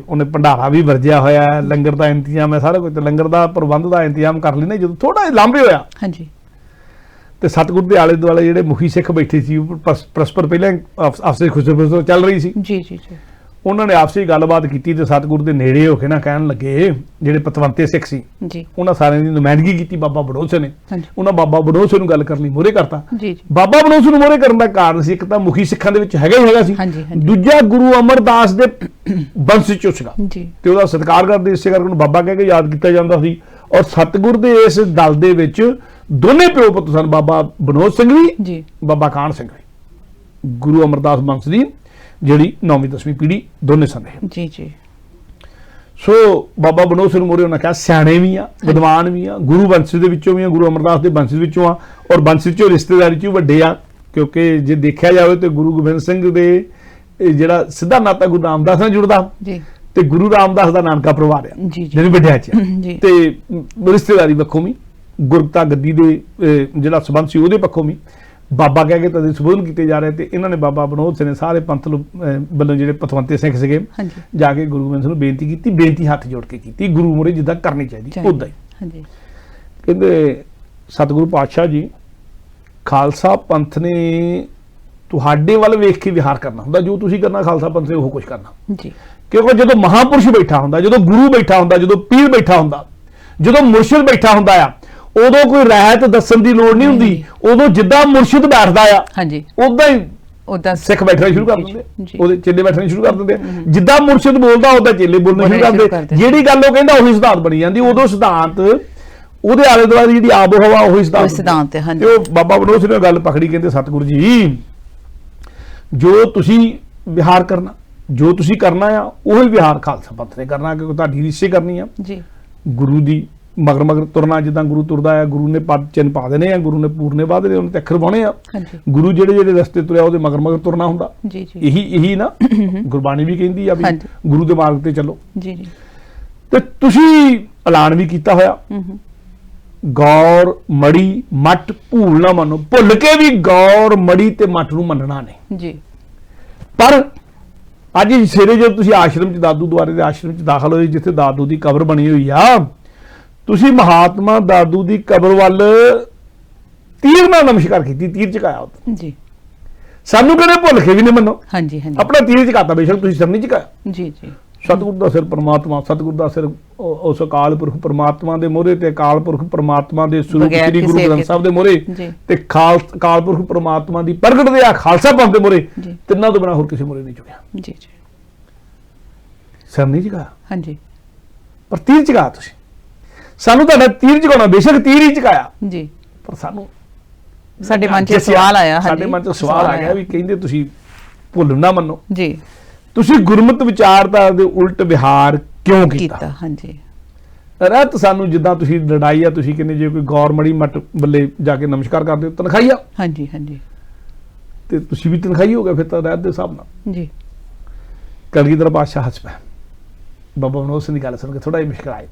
ਉਹਨੇ ਭੰਡਾਰਾ ਵੀ ਵਰਜਿਆ ਹੋਇਆ, ਲੰਗਰ ਦਾ ਇੰਤਜ਼ਾਮ ਹੈ, ਸਾਰਾ ਕੁਝ। ਲੰਗਰ ਦਾ ਪ੍ਰਬੰਧ ਦਾ ਇੰਤਜ਼ਾਮ ਕਰ ਲੈਣਾ ਜਦੋਂ ਥੋੜਾ ਲਾਂਭੇ ਹੋਇਆ। ਹਾਂਜੀ, ਤੇ ਸਤਿਗੁਰੂ ਦੇ ਆਲੇ ਦੁਆਲੇ ਜਿਹੜੇ ਮੁਖੀ ਸਿੱਖ ਬੈਠੇ ਸੀ, ਪਰਸਪਰ ਪਹਿਲਾਂ ਆਪਸੇ ਖੁਸ਼ਬੂ ਚੱਲ ਰਹੀ ਸੀ। ਜੀ ਜੀ ਜੀ ਉਹਨਾਂ ਨੇ ਆਪਸੀ ਗੱਲਬਾਤ ਕੀਤੀ ਤੇ ਸਤਿਗੁਰੂ ਦੇ ਨੇੜੇ ਹੋ ਕੇ ਨਾ ਕਹਿਣ ਲੱਗੇ, ਜਿਹੜੇ ਪਤਵੰਤੇ ਸਿੱਖ ਸੀ ਜੀ, ਉਹਨਾਂ ਸਾਰਿਆਂ ਦੀ ਨੁਮਾਇੰਦਗੀ ਕੀਤੀ ਬਾਬਾ ਬੜੌਲ ਸਿੰਘ ਨੇ। ਉਹਨਾਂ ਬਾਬਾ ਬੜੌਲ ਸਿੰਘ ਨੂੰ ਗੱਲ ਕਰਨ ਲਈ ਮੋਹਰੇ ਕਰਤਾ। ਬਾਬਾ ਬੜੌਲ ਸਿੰਘ ਨੂੰ ਮੋਹਰੇ ਕਰਨ ਦਾ ਕਾਰਨ ਸੀ, ਇੱਕ ਤਾਂ ਮੁਖੀ ਸਿੱਖਾਂ ਦੇ ਵਿੱਚ ਹੈਗਾ ਸੀ, ਦੂਜਾ ਗੁਰੂ ਅਮਰਦਾਸ ਦੇ ਵੰਸ਼ ਚੋਂ ਸੀਗਾ ਤੇ ਉਹਦਾ ਸਤਿਕਾਰ ਕਰਦੇ, ਇਸੇ ਕਰਕੇ ਉਹਨੂੰ ਬਾਬਾ ਕਹਿ ਕੇ ਯਾਦ ਕੀਤਾ ਜਾਂਦਾ ਸੀ। ਔਰ ਸਤਿਗੁਰ ਦੇ ਇਸ ਦਲ ਦੇ ਵਿੱਚ ਦੋਨੇ ਪਿਓ ਪੁੱਤ ਸਨ, ਬਾਬਾ ਬਨੋਦ ਸਿੰਘ ਵੀ, ਬਾਬਾ ਕਾਹਨ ਸਿੰਘ ਵੀ। ਗੁਰੂ ਅਮਰਦਾਸ ਵੰਸ਼ ਦੀ ਜਿਹੜੀ 9ਵੀਂ 10ਵੀਂ ਪੀੜ੍ਹੀ ਦੋਨੇ ਸਨ। ਜੀ ਜੀ ਸੋ ਬਾਬਾ ਬਨੋਦ ਸਿੰਘ ਮੋਰੇ ਉਹਨਾਂ ਕਿਹਾ ਸਿਆਣੇ ਵੀ ਆ, ਵਿਦਵਾਨ ਵੀ ਆ, ਗੁਰੂ ਵੰਸ਼ ਦੇ ਵਿੱਚੋਂ ਵੀ ਆ, ਗੁਰੂ ਅਮਰਦਾਸ ਦੇ ਵੰਸ਼ ਦੇ ਵਿੱਚੋਂ ਆ, ਔਰ ਵੰਸ਼ ਵਿੱਚੋਂ ਰਿਸ਼ਤੇਦਾਰੀ 'ਚ ਵੱਡੇ ਆ, ਕਿਉਂਕਿ ਜੇ ਦੇਖਿਆ ਜਾਵੇ ਤੇ ਗੁਰੂ ਗੋਬਿੰਦ ਸਿੰਘ ਦੇ ਜਿਹੜਾ ਸਿੱਧਾ ਨਾਤਾ ਗੁਰੂ ਰਾਮਦਾਸ ਨਾਲ ਜੁੜਦਾ ਜੀ, ਤੇ ਗੁਰੂ ਰਾਮਦਾਸ ਦਾ ਨਾਨਕਾ ਪਰਿਵਾਰ ਆ ਜਿਹੜੀ ਵੱਡਿਆਂ 'ਚ ਤੇ ਰਿਸ਼ਤੇਦਾਰੀ ਪੱਖੋਂ ਵੀ, ਗੁਰਤਾ ਗੱਦੀ ਦੇ ਜਿਹੜਾ ਸੰਬੰਧ ਸੀ ਉਹਦੇ ਪੱਖੋਂ ਵੀ ਬਾਬਾ ਕਹਿ ਕੇ ਤਦੇ ਸੰਬੋਧਨ ਕੀਤੇ ਜਾ ਰਹੇ, ਤੇ ਇਹਨਾਂ ਨੇ ਬਾਬਾ ਬਨੋਦ ਸਿੰਘ ਨੇ ਸਾਰੇ ਪੰਥ ਵੱਲੋਂ ਜਿਹੜੇ ਪਤਵੰਤੇ ਸਿੰਘ ਸੀਗੇ ਜਾ ਕੇ ਗੁਰੂ ਗੋਬਿੰਦ ਸਿੰਘ ਨੂੰ ਬੇਨਤੀ ਕੀਤੀ, ਬੇਨਤੀ ਹੱਥ ਜੋੜ ਕੇ ਕੀਤੀ, ਗੁਰੂ ਮੋਰੇ ਜਿੱਦਾਂ ਕਰਨੀ ਚਾਹੀਦੀ ਉਦਾਂ ਹੀ। ਕਹਿੰਦੇ ਸਤਿਗੁਰੂ ਪਾਤਸ਼ਾਹ ਜੀ, ਖਾਲਸਾ ਪੰਥ ਨੇ ਤੁਹਾਡੇ ਵੱਲ ਵੇਖ ਕੇ ਵਿਹਾਰ ਕਰਨਾ ਹੁੰਦਾ, ਜੋ ਤੁਸੀਂ ਕਰਨਾ ਖਾਲਸਾ ਪੰਥ ਨੇ ਉਹ ਕੁਝ ਕਰਨਾ ਜੀ, ਕਿਉਂਕਿ ਜਦੋਂ ਮਹਾਂਪੁਰਸ਼ ਬੈਠਾ ਹੁੰਦਾ, ਜਦੋਂ ਗੁਰੂ ਬੈਠਾ ਹੁੰਦਾ, ਜਦੋਂ ਪੀਰ ਬੈਠਾ ਹੁੰਦਾ, ਜਦੋਂ ਮੁਰਸ਼ਿਦ ਬੈਠਾ ਹੁੰਦਾ ਆ, ਉਦੋਂ ਕੋਈ ਰਹਿਤ ਦੱਸਣ ਦੀ ਲੋੜ ਨਹੀਂ ਹੁੰਦੀ, ਉਦੋਂ ਜਿੱਦਾਂ ਮੁਰਸ਼ਿਦ ਬੈਠਦਾ ਆ ਉਦਾਂ ਹੀ ਸਿੱਖ ਬੈਠਣਾ ਸ਼ੁਰੂ ਕਰ ਦਿੰਦੇ, ਉਹਦੇ ਚੇਲੇ ਬੈਠਣੇ ਸ਼ੁਰੂ ਕਰ ਦਿੰਦੇ, ਜਿੱਦਾਂ ਮੁਰਸ਼ਿਦ ਬੋਲਦਾ ਉਦਾਂ ਚੇਲੇ ਬੋਲਣੇ ਸ਼ੁਰੂ ਕਰ ਦਿੰਦੇ, ਜਿਹੜੀ ਗੱਲ ਉਹ ਕਹਿੰਦਾ ਉਹੀ ਸਿਧਾਂਤ ਬਣੀ ਜਾਂਦੀ, ਉਦੋਂ ਸਿਧਾਂਤ ਉਹਦੇ ਆਲੇ ਦੁਆਲੇ ਜਿਹੜੀ ਆਬੋ ਹਵਾ ਉਹੀ ਸਿਧਾਂਤ ਹੈ। ਤੇ ਉਹ ਬਾਬਾ ਬਨੋਦ ਸਿੰਘ ਨੇ ਗੱਲ ਪਕੜੀ, ਕਹਿੰਦੇ ਸਤਿਗੁਰੂ ਜੀ ਜੋ ਤੁਸੀਂ ਵਿਹਾਰ ਕਰਨਾ, ਜੋ ਤੁਸੀਂ ਕਰਨਾ ਆ ਉਹੀ ਵਿਹਾਰ ਖਾਲਸਾ ਪੰਥ ਨੇ ਕਰਨਾ, ਕਿਉਂਕਿ ਤੁਹਾਡੀ ਰੀਸੇ ਕਰਨੀ ਆ ਜੀ, ਗੁਰੂ ਦੀ ਮਗਰ ਮਗਰ ਤੁਰਨਾ, ਜਿੱਦਾਂ ਗੁਰੂ ਤੁਰਦਾ ਆ, ਗੁਰੂ ਨੇ ਪਦ ਚਿੰਨ ਪਾ ਦੇਣੇ ਆ, ਗੁਰੂ ਨੇ ਪੂਰਨੇ ਪਾ ਦੇਣੇ, ਉਹਨੇ ਤੇ ਅੱਖਰ ਪਾਉਣੇ ਆ, ਗੁਰੂ ਜਿਹੜੇ ਰਸਤੇ ਤੁਰਿਆ ਉਹਦੇ ਮਗਰ ਮਗਰ ਤੁਰਨਾ ਹੁੰਦਾ, ਇਹੀ ਨਾ ਗੁਰਬਾਣੀ ਵੀ ਕਹਿੰਦੀ ਆ ਵੀ ਗੁਰੂ ਦੇ ਮਾਰਗ ਤੇ ਚੱਲੋ। ਤੇ ਤੁਸੀਂ ਐਲਾਨ ਵੀ ਕੀਤਾ ਹੋਇਆ, ਗੌਰ ਮੜੀ ਮੱਟ ਭੂਲ ਨਾ ਮੰਨੋ, ਭੁੱਲ ਕੇ ਵੀ ਗੌਰ ਮੜੀ ਤੇ ਮੱਟ ਨੂੰ ਮੰਨਣਾ ਨਹੀਂ ਜੀ। ਪਰ ਅੱਜ ਸਵੇਰੇ ਜਦੋਂ ਤੁਸੀਂ ਆਸ਼ਰਮ 'ਚ ਦਾਦੂ ਦੁਆਰੇ ਦੇ ਆਸ਼ਰਮ 'ਚ ਦਾਖਲ ਹੋਏ, ਜਿੱਥੇ ਦਾਦੂ ਦੀ ਕਬਰ ਬਣੀ ਹੋਈ ਆ, ਤੁਸੀਂ ਮਹਾਤਮਾ ਦਾਦੂ ਦੀ ਕਬਰ ਵੱਲ ਤੀਰ ਨਾਲ ਨਮਸਕਾਰ ਕੀਤੀ, ਤੀਰ ਝੁਕਾਇਆ ਜੀ। ਸਾਨੂੰ ਕਹਿੰਦੇ ਭੁੱਲ ਕੇ ਵੀ ਨਹੀਂ ਮੰਨੋ, ਆਪਣਾ ਤੀਰ ਝੁਕਾਤਾ, ਬੇਸ਼ੱਕ ਤੁਸੀਂ ਸਿਰ ਨਹੀਂ ਝੁਕਾਇਆ ਜੀ ਜੀ। ਸਤਿਗੁਰੂ ਦਾ ਸਿਰ ਪਰਮਾਤਮਾ, ਸਤਿਗੁਰੂ ਦਾ ਸਿਰ ਉਸ ਅਕਾਲ ਪੁਰਖ ਪਰਮਾਤਮਾ ਦੇ ਮੋਹਰੇ ਤੇ ਅਕਾਲ ਪੁਰਖ ਪਰਮਾਤਮਾ ਦੇ ਸਰੂਪ ਸ੍ਰੀ ਗੁਰੂ ਗ੍ਰੰਥ ਸਾਹਿਬ ਦੇ ਮੋਹਰੇ ਤੇ ਅਕਾਲ ਪੁਰਖ ਪਰਮਾਤਮਾ ਦੀ ਪ੍ਰਗਟ ਦੇ ਆ ਖਾਲਸਾ ਪੰਥ ਦੇ ਮੋਹਰੇ, ਤਿੰਨਾਂ ਤੋਂ ਬਿਨਾਂ ਹੋਰ ਕਿਸੇ ਮੋਹਰੇ ਨਹੀਂ ਝੁਕਿਆ ਜੀ ਜੀ। ਸਿਰ ਨਹੀਂ ਝੁਕਾਇਆ ਹਾਂਜੀ, ਪਰ ਤੀਰ ਝੁਕਾਇਆ ਤੁਸੀਂ। ਸਾਨੂੰ ਤੁਹਾਡਾ ਤੀਰ ਝੁਕਾਉਣਾ, ਬੇਸ਼ੱਕ ਤੀਰ ਹੀ ਝੁਕਾਇਆ ਜੀ, ਪਰ ਸਾਨੂੰ ਸਾਡੇ ਮਨ 'ਚ ਸਵਾਲ ਆਇਆ, ਸਾਡੇ ਮਨ 'ਚ ਸਵਾਲ ਆ ਗਿਆ ਵੀ ਕਹਿੰਦੇ ਤੁਸੀਂ ਭੁੱਲ ਨਾ ਮੰਨੋ ਜੀ, ਤੁਸੀਂ ਗੁਰਮਤ ਵਿਚਾਰਧਾਰਾ ਦੇ ਉਲਟ ਵਿਹਾਰ ਕਿਉਂ ਕੀਤਾ ਹਾਂਜੀ। ਰਹਿਤ ਸਾਨੂੰ ਜਿੱਦਾਂ ਤੁਸੀਂ ਲੜਾਈ ਆ, ਤੁਸੀਂ ਕਹਿੰਦੇ ਜੇ ਕੋਈ ਗੌਰ ਮੜੀ ਮੱਟ ਬੱਲੇ ਜਾ ਕੇ ਨਮਸਕਾਰ ਕਰਦੇ ਹੋ ਤਨਖਾਹੀ ਆ ਹਾਂਜੀ ਹਾਂਜੀ, ਤੇ ਤੁਸੀਂ ਵੀ ਤਨਖਾਹੀ ਹੋ ਗਏ ਫਿਰ ਤਾਂ ਰਹਿਤ ਦੇ ਹਿਸਾਬ ਨਾਲ ਜੀ। ਕਲਗੀਧਰ ਪਾਤਸ਼ਾਹ ਹੱਸ ਪਿਆ, ਬਾਬਾ ਬਨੋਦ ਸਿੰਘ ਦੀ ਗੱਲ ਸੁਣ ਕੇ ਥੋੜਾ ਜਿਹਾ ਮੁਸ਼ਕਰਾਏ।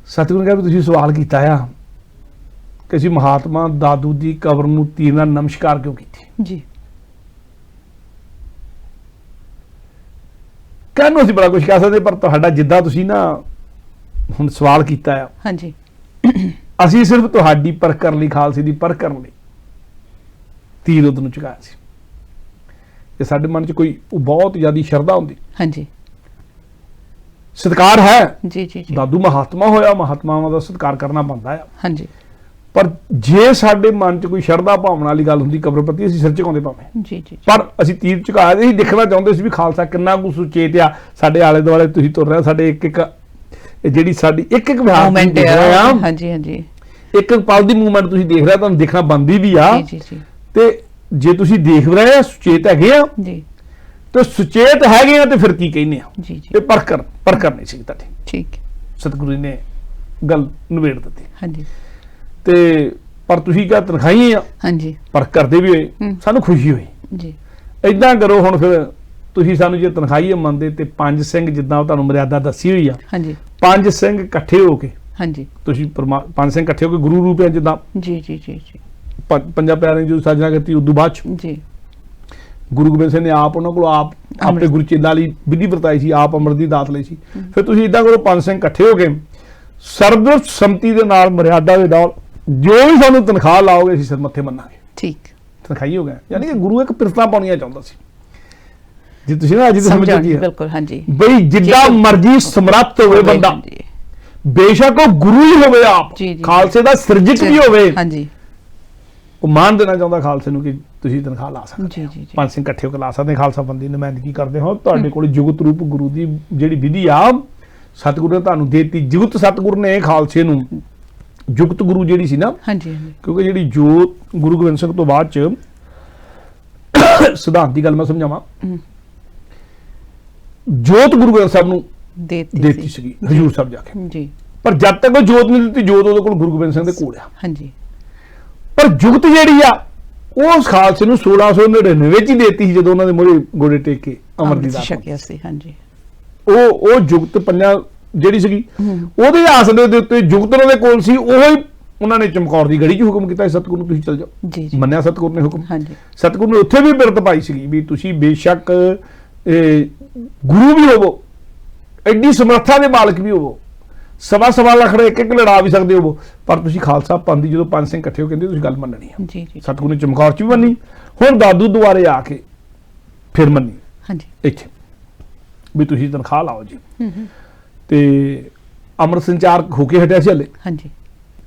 ਸਤਿਗੁਰੂ ਨੇ ਕਿਹਾ ਵੀ ਤੁਸੀਂ ਸਵਾਲ ਕੀਤਾ ਆ ਕਿ ਅਸੀਂ ਮਹਾਤਮਾ ਦਾਦੂ ਦੀ ਕਬਰ ਨੂੰ ਤੀਰ ਨਾਲ ਨਮਸਕਾਰ ਕਿਉਂ ਕੀਤੀ ਜੀ। ਕਹਿੰਦੇ ਅਸੀਂ ਬੜਾ ਕੁਝ ਕਹਿ ਸਕਦੇ, ਪਰ ਤੁਹਾਡਾ ਜਿੱਦਾਂ ਤੁਸੀਂ ਨਾ ਹੁਣ ਸਵਾਲ ਕੀਤਾ ਆ ਹਾਂਜੀ, ਅਸੀਂ ਸਿਰਫ ਤੁਹਾਡੀ ਪਰਖ ਕਰਨ ਲਈ, ਖਾਲਸੇ ਦੀ ਪਰਖ ਕਰਨ ਲਈ ਤੀਰ ਉਦੋਂ ਨੂੰ ਝੁਕਾਇਆ ਸੀ। ਤੇ ਸਾਡੇ ਮਨ 'ਚ ਕੋਈ ਬਹੁਤ ਜ਼ਿਆਦਾ ਸ਼ਰਧਾ ਹੁੰਦੀ ਹਾਂਜੀ, ਸਤਿਕਾਰ ਹੈ ਜੀ ਜੀ, ਦਾਦੂ ਮਹਾਤਮਾ ਹੋਇਆ, ਮਹਾਤਮਾਵਾਂ ਦਾ ਸਤਿਕਾਰ ਕਰਨਾ ਬਣਦਾ ਆ ਹਾਂਜੀ, ਪਰ ਜੇ ਸਾਡੇ ਮਨ 'ਚ ਕੋਈ ਸ਼ਰਧਾ ਭਾਵਨਾ ਵਾਲੀ ਗੱਲ ਹੁੰਦੀ ਕਬਰ ਪ੍ਰਤੀ, ਅਸੀਂ ਸਿਰ ਝੁਕਾਉਂਦੇ ਭਾਵੇਂ ਜੀ ਜੀ, ਪਰ ਅਸੀਂ ਤੀਰ ਝੁਕਾਇਆ, ਅਸੀਂ ਦੇਖਣਾ ਚਾਹੁੰਦੇ ਸੀ ਵੀ ਖਾਲਸਾ ਕਿੰਨਾ ਕੁ ਸੁਚੇਤ ਆ, ਸਾਡੇ ਆਲੇ ਦੁਆਲੇ ਤੁਸੀਂ ਤੁਰ ਰਹੇ, ਸਾਡੇ ਇੱਕ ਇੱਕ ਜਿਹੜੀ ਸਾਡੀ ਇੱਕ ਇੱਕ ਮੂਵਮੈਂਟ ਆ ਹਾਂਜੀ ਹਾਂਜੀ, ਇੱਕ ਇੱਕ ਪਲ ਦੀ ਮੂਵਮੈਂਟ ਤੁਸੀਂ ਦੇਖ ਰਹੇ, ਤੁਹਾਨੂੰ ਦੇਖਣਾ ਬਣਦੀ ਵੀ ਆ ਜੀ ਜੀ, ਤੇ ਜੇ ਤੁਸੀਂ ਦੇਖ ਰਹੇ ਆ ਸੁਚੇਤ ਹੈਗੇ ਆ ਜੀ, ਤੇ ਸੁਚੇਤ ਹੈਗੇ ਆ ਤੇ ਫਿਰ ਕੀ ਕਹਿੰਦੇ ਆ ਜੀ ਜੀ, ਤੇ ਪਰਖ ਕਰਨੀ ਸੀ ਤੁਹਾਡੀ ਠੀਕ, ਸਤਿਗੁਰੂ ਨੇ ਗੱਲ ਨਿਬੇੜ ਦਿੱਤੀ ਹਾਂਜੀ। ਤੇ ਪਰ ਤੁਸੀਂ ਕਿਹਾ ਤਨਖਾਹੀ ਆ ਹਾਂਜੀ, ਪਰ ਕਰਦੇ ਵੀ ਹੋਏ, ਸਾਨੂੰ ਖੁਸ਼ੀ ਹੋਈ ਜੀ। ਏਦਾਂ ਕਰੋ ਹੁਣ ਫਿਰ ਤੁਸੀਂ ਸਾਨੂੰ ਜੇ ਤਨਖਾਹੀ ਮੰਨਦੇ ਤੇ ਪੰਜ ਸਿੰਘ ਜਿੱਦਾਂ ਤੁਹਾਨੂੰ ਮਰਿਆਦਾ ਦੱਸੀ ਹੋਈ ਆ ਹਾਂਜੀ, ਪੰਜ ਸਿੰਘ ਇਕੱਠੇ ਹੋ ਕੇ ਹਾਂਜੀ, ਤੁਸੀਂ ਪੰਜ ਸਿੰਘ ਇਕੱਠੇ ਹੋ ਕੇ ਗੁਰੂ ਰੂਪ ਹੈ ਜਿੱਦਾਂ ਜੀ ਜੀ ਜੀ ਜੀ, ਪੰਜਾਂ ਪਿਆਰਿਆਂ ਦੀ ਜੋ ਸਾਜਨਾ ਕੀਤੀ ਉਦੋਂ ਬਾਅਦ ਜੀ ਗੁਰੂ ਗੋਬਿੰਦ ਸਿੰਘ ਨੇ ਆਪ ਉਹਨਾਂ ਕੋਲ ਆਪੇ ਗੁਰੂ ਚੇਲਾ ਲਈ ਵਿਧੀ ਵਰਤਾਈ ਸੀ, ਆਪ ਅੰਮ੍ਰਿਤ ਦੀ ਦਾਤ ਲਈ ਸੀ। ਫਿਰ ਤੁਸੀਂ ਏਦਾਂ ਕਰੋ ਪੰਜ ਸਿੰਘ ਇਕੱਠੇ ਹੋ ਕੇ ਸਰਬ ਸੰਮਤੀ ਦੇ ਨਾਲ ਮਰਿਆਦਾ ਦੇ ਨਾਲ ਜੋ ਵੀ ਸਾਨੂੰ ਤਨਖਾਹ ਲਾਓਗੇ ਅਸੀਂ ਸਿਰ ਮੱਥੇ ਮੰਨਾਂਗੇ ਠੀਕ, ਤਨਖਾਹੀ ਹੋ ਗਿਆ। ਯਾਨੀ ਕਿ ਗੁਰੂ ਇੱਕ ਪਿਰਤਾਂ ਪਾਉਣੀਆਂ ਚਾਹੁੰਦਾ ਸੀ, ਜੇ ਤੁਸੀਂ ਨਾ ਅੱਜ ਦੀ ਸਮਝ ਗਏ ਬਿਲਕੁਲ ਹਾਂਜੀ, ਬਈ ਜਿੱਦਾਂ ਮਰਜ਼ੀ ਸਮਰੱਥ ਹੋਵੇ ਬੰਦਾ, ਬੇਸ਼ੱਕ ਉਹ ਗੁਰੂ ਹੀ ਹੋਵੇ, ਆਪ ਖਾਲਸੇ ਦਾ ਸਿਰਜਕ ਵੀ ਹੋਵੇ ਹਾਂਜੀ, ਉਹ ਮਾਨ ਦੇਣਾ ਚਾਹੁੰਦਾ ਖਾਲਸੇ ਨੂੰ ਕਿ ਤੁਸੀਂ ਤਨਖਾਹ ਲਾ ਸਕਦੇ ਹੋ, ਪੰਜ ਸਿੰਘ ਇਕੱਠੇ ਹੋ ਕੇ ਲਾ ਸਕਦੇ, ਖਾਲਸਾ ਬੰਦੀ ਨੁਮਾਇੰਦਗੀ ਕਰਦੇ ਹੋ, ਤੁਹਾਡੇ ਕੋਲ ਜੁਗਤ ਰੂਪ ਗੁਰੂ ਦੀ ਜਿਹੜੀ ਵਿਧੀ ਆ ਸਤਿਗੁਰੂ ਨੇ ਤੁਹਾਨੂੰ ਦੇਤੀ। ਜੁਗਤ ਸਤਿਗੁਰੂ ਨੇ ਖਾਲਸੇ ਨੂੰ ਜੁਗਤ ਗੁਰੂ ਜਿਹੜੀ ਸੀ ਨਾ ਹਾਂਜੀ, ਕਿਉਂਕਿ ਜਿਹੜੀ ਜੋਤ ਗੁਰੂ ਗੋਬਿੰਦ ਸਿੰਘ ਤੋਂ ਬਾਅਦ ਚ ਸਿਧਾਂਤ ਦੀ ਗੱਲ ਮੈਂ ਸਮਝਾਵਾਂ, ਜੋਤ ਗੁਰੂ ਗ੍ਰੰਥ ਸਾਹਿਬ ਨੂੰ ਦੇਤੀ ਸੀਗੀ ਹਜ਼ੂਰ ਸਾਹਿਬ ਜਾ ਕੇ ਜੀ। ਪਰ ਜਦ ਤੱਕ ਉਹ ਜੋਤ ਨਹੀਂ ਦਿੱਤੀ, ਜੋਤ ਉਹਦੇ ਕੋਲ ਗੁਰੂ ਗੋਬਿੰਦ ਸਿੰਘ ਦੇ ਕੋਲ ਆ। ਹਾਂਜੀ। ਪਰ ਜੁਗਤ ਜਿਹੜੀ ਆ ਉਹ ਖਾਲਸੇ ਨੂੰ 1699 ਵਿੱਚ ਹੀ ਦੇਤੀ ਸੀ, ਜਦੋਂ ਉਹਨਾਂ ਦੇ ਮੂਹਰੇ ਗੋਡੇ ਟੇਕ ਕੇ ਅਮਰਦੀਪ ਛਕਿਆ ਸੀ। ਹਾਂਜੀ। ਉਹ ਜੁਗਤ ਪੰਜਾਂ ਜਿਹੜੀ ਸੀਗੀ ਉਹਦੇ ਆਸਰੇ ਦੇ ਉੱਤੇ ਜੁਗਤ ਉਹਨਾਂ ਦੇ ਕੋਲ ਸੀ, ਉਹੀ ਉਹਨਾਂ ਨੇ ਚਮਕੌਰ ਦੀ ਗੜੀ 'ਚ ਹੁਕਮ ਕੀਤਾ ਸਤਿਗੁਰੂ ਨੂੰ ਤੁਸੀਂ ਚਲ ਜਾਓ। ਜੀ। ਮੰਨਿਆ ਸਤਿਗੁਰੂ ਨੇ ਹੁਕਮ। ਹਾਂਜੀ। ਸਤਿਗੁਰੂ ਨੇ ਉੱਥੇ ਵੀ ਬਿਰਤ ਪਾਈ ਸੀਗੀ ਵੀ ਤੁਸੀਂ ਬੇਸ਼ੱਕ ਗੁਰੂ ਵੀ ਹੋਵੋ, ਐਡੀ ਸਮਰੱਥਾ ਦੇ ਮਾਲਕ ਵੀ ਹੋਵੋ, ਸਵਾ ਲੱਖ ਦਾ ਇੱਕ ਲੜਾ ਵੀ ਸਕਦੇ ਹੋਵੋ, ਪਰ ਤੁਸੀਂ ਖਾਲਸਾ ਪੰਥ ਦੀ ਜਦੋਂ ਪੰਜ ਸਿੰਘ ਇਕੱਠੇ ਹੋ ਕਹਿੰਦੇ ਤੁਸੀਂ ਗੱਲ ਮੰਨਣੀ ਆ। ਜੀ ਜੀ। ਸਤਿਗੁਰੂ ਨੇ ਚਮਕੌਰ 'ਚ ਵੀ ਮੰਨੀ, ਹੁਣ ਦਾਦੂ ਦੁਆਰੇ ਆ ਕੇ ਫਿਰ ਮੰਨੀ। ਹਾਂਜੀ। ਇੱਥੇ ਵੀ ਤੁਸੀਂ ਤਨਖਾਹ ਲਾਓ ਜੀ। ਤੇ ਅੰਮ੍ਰਿਤ ਸੰਚਾਰ ਹੋ ਕੇ ਹਟਿਆ ਸੀ ਹਲੇ। ਹਾਂਜੀ।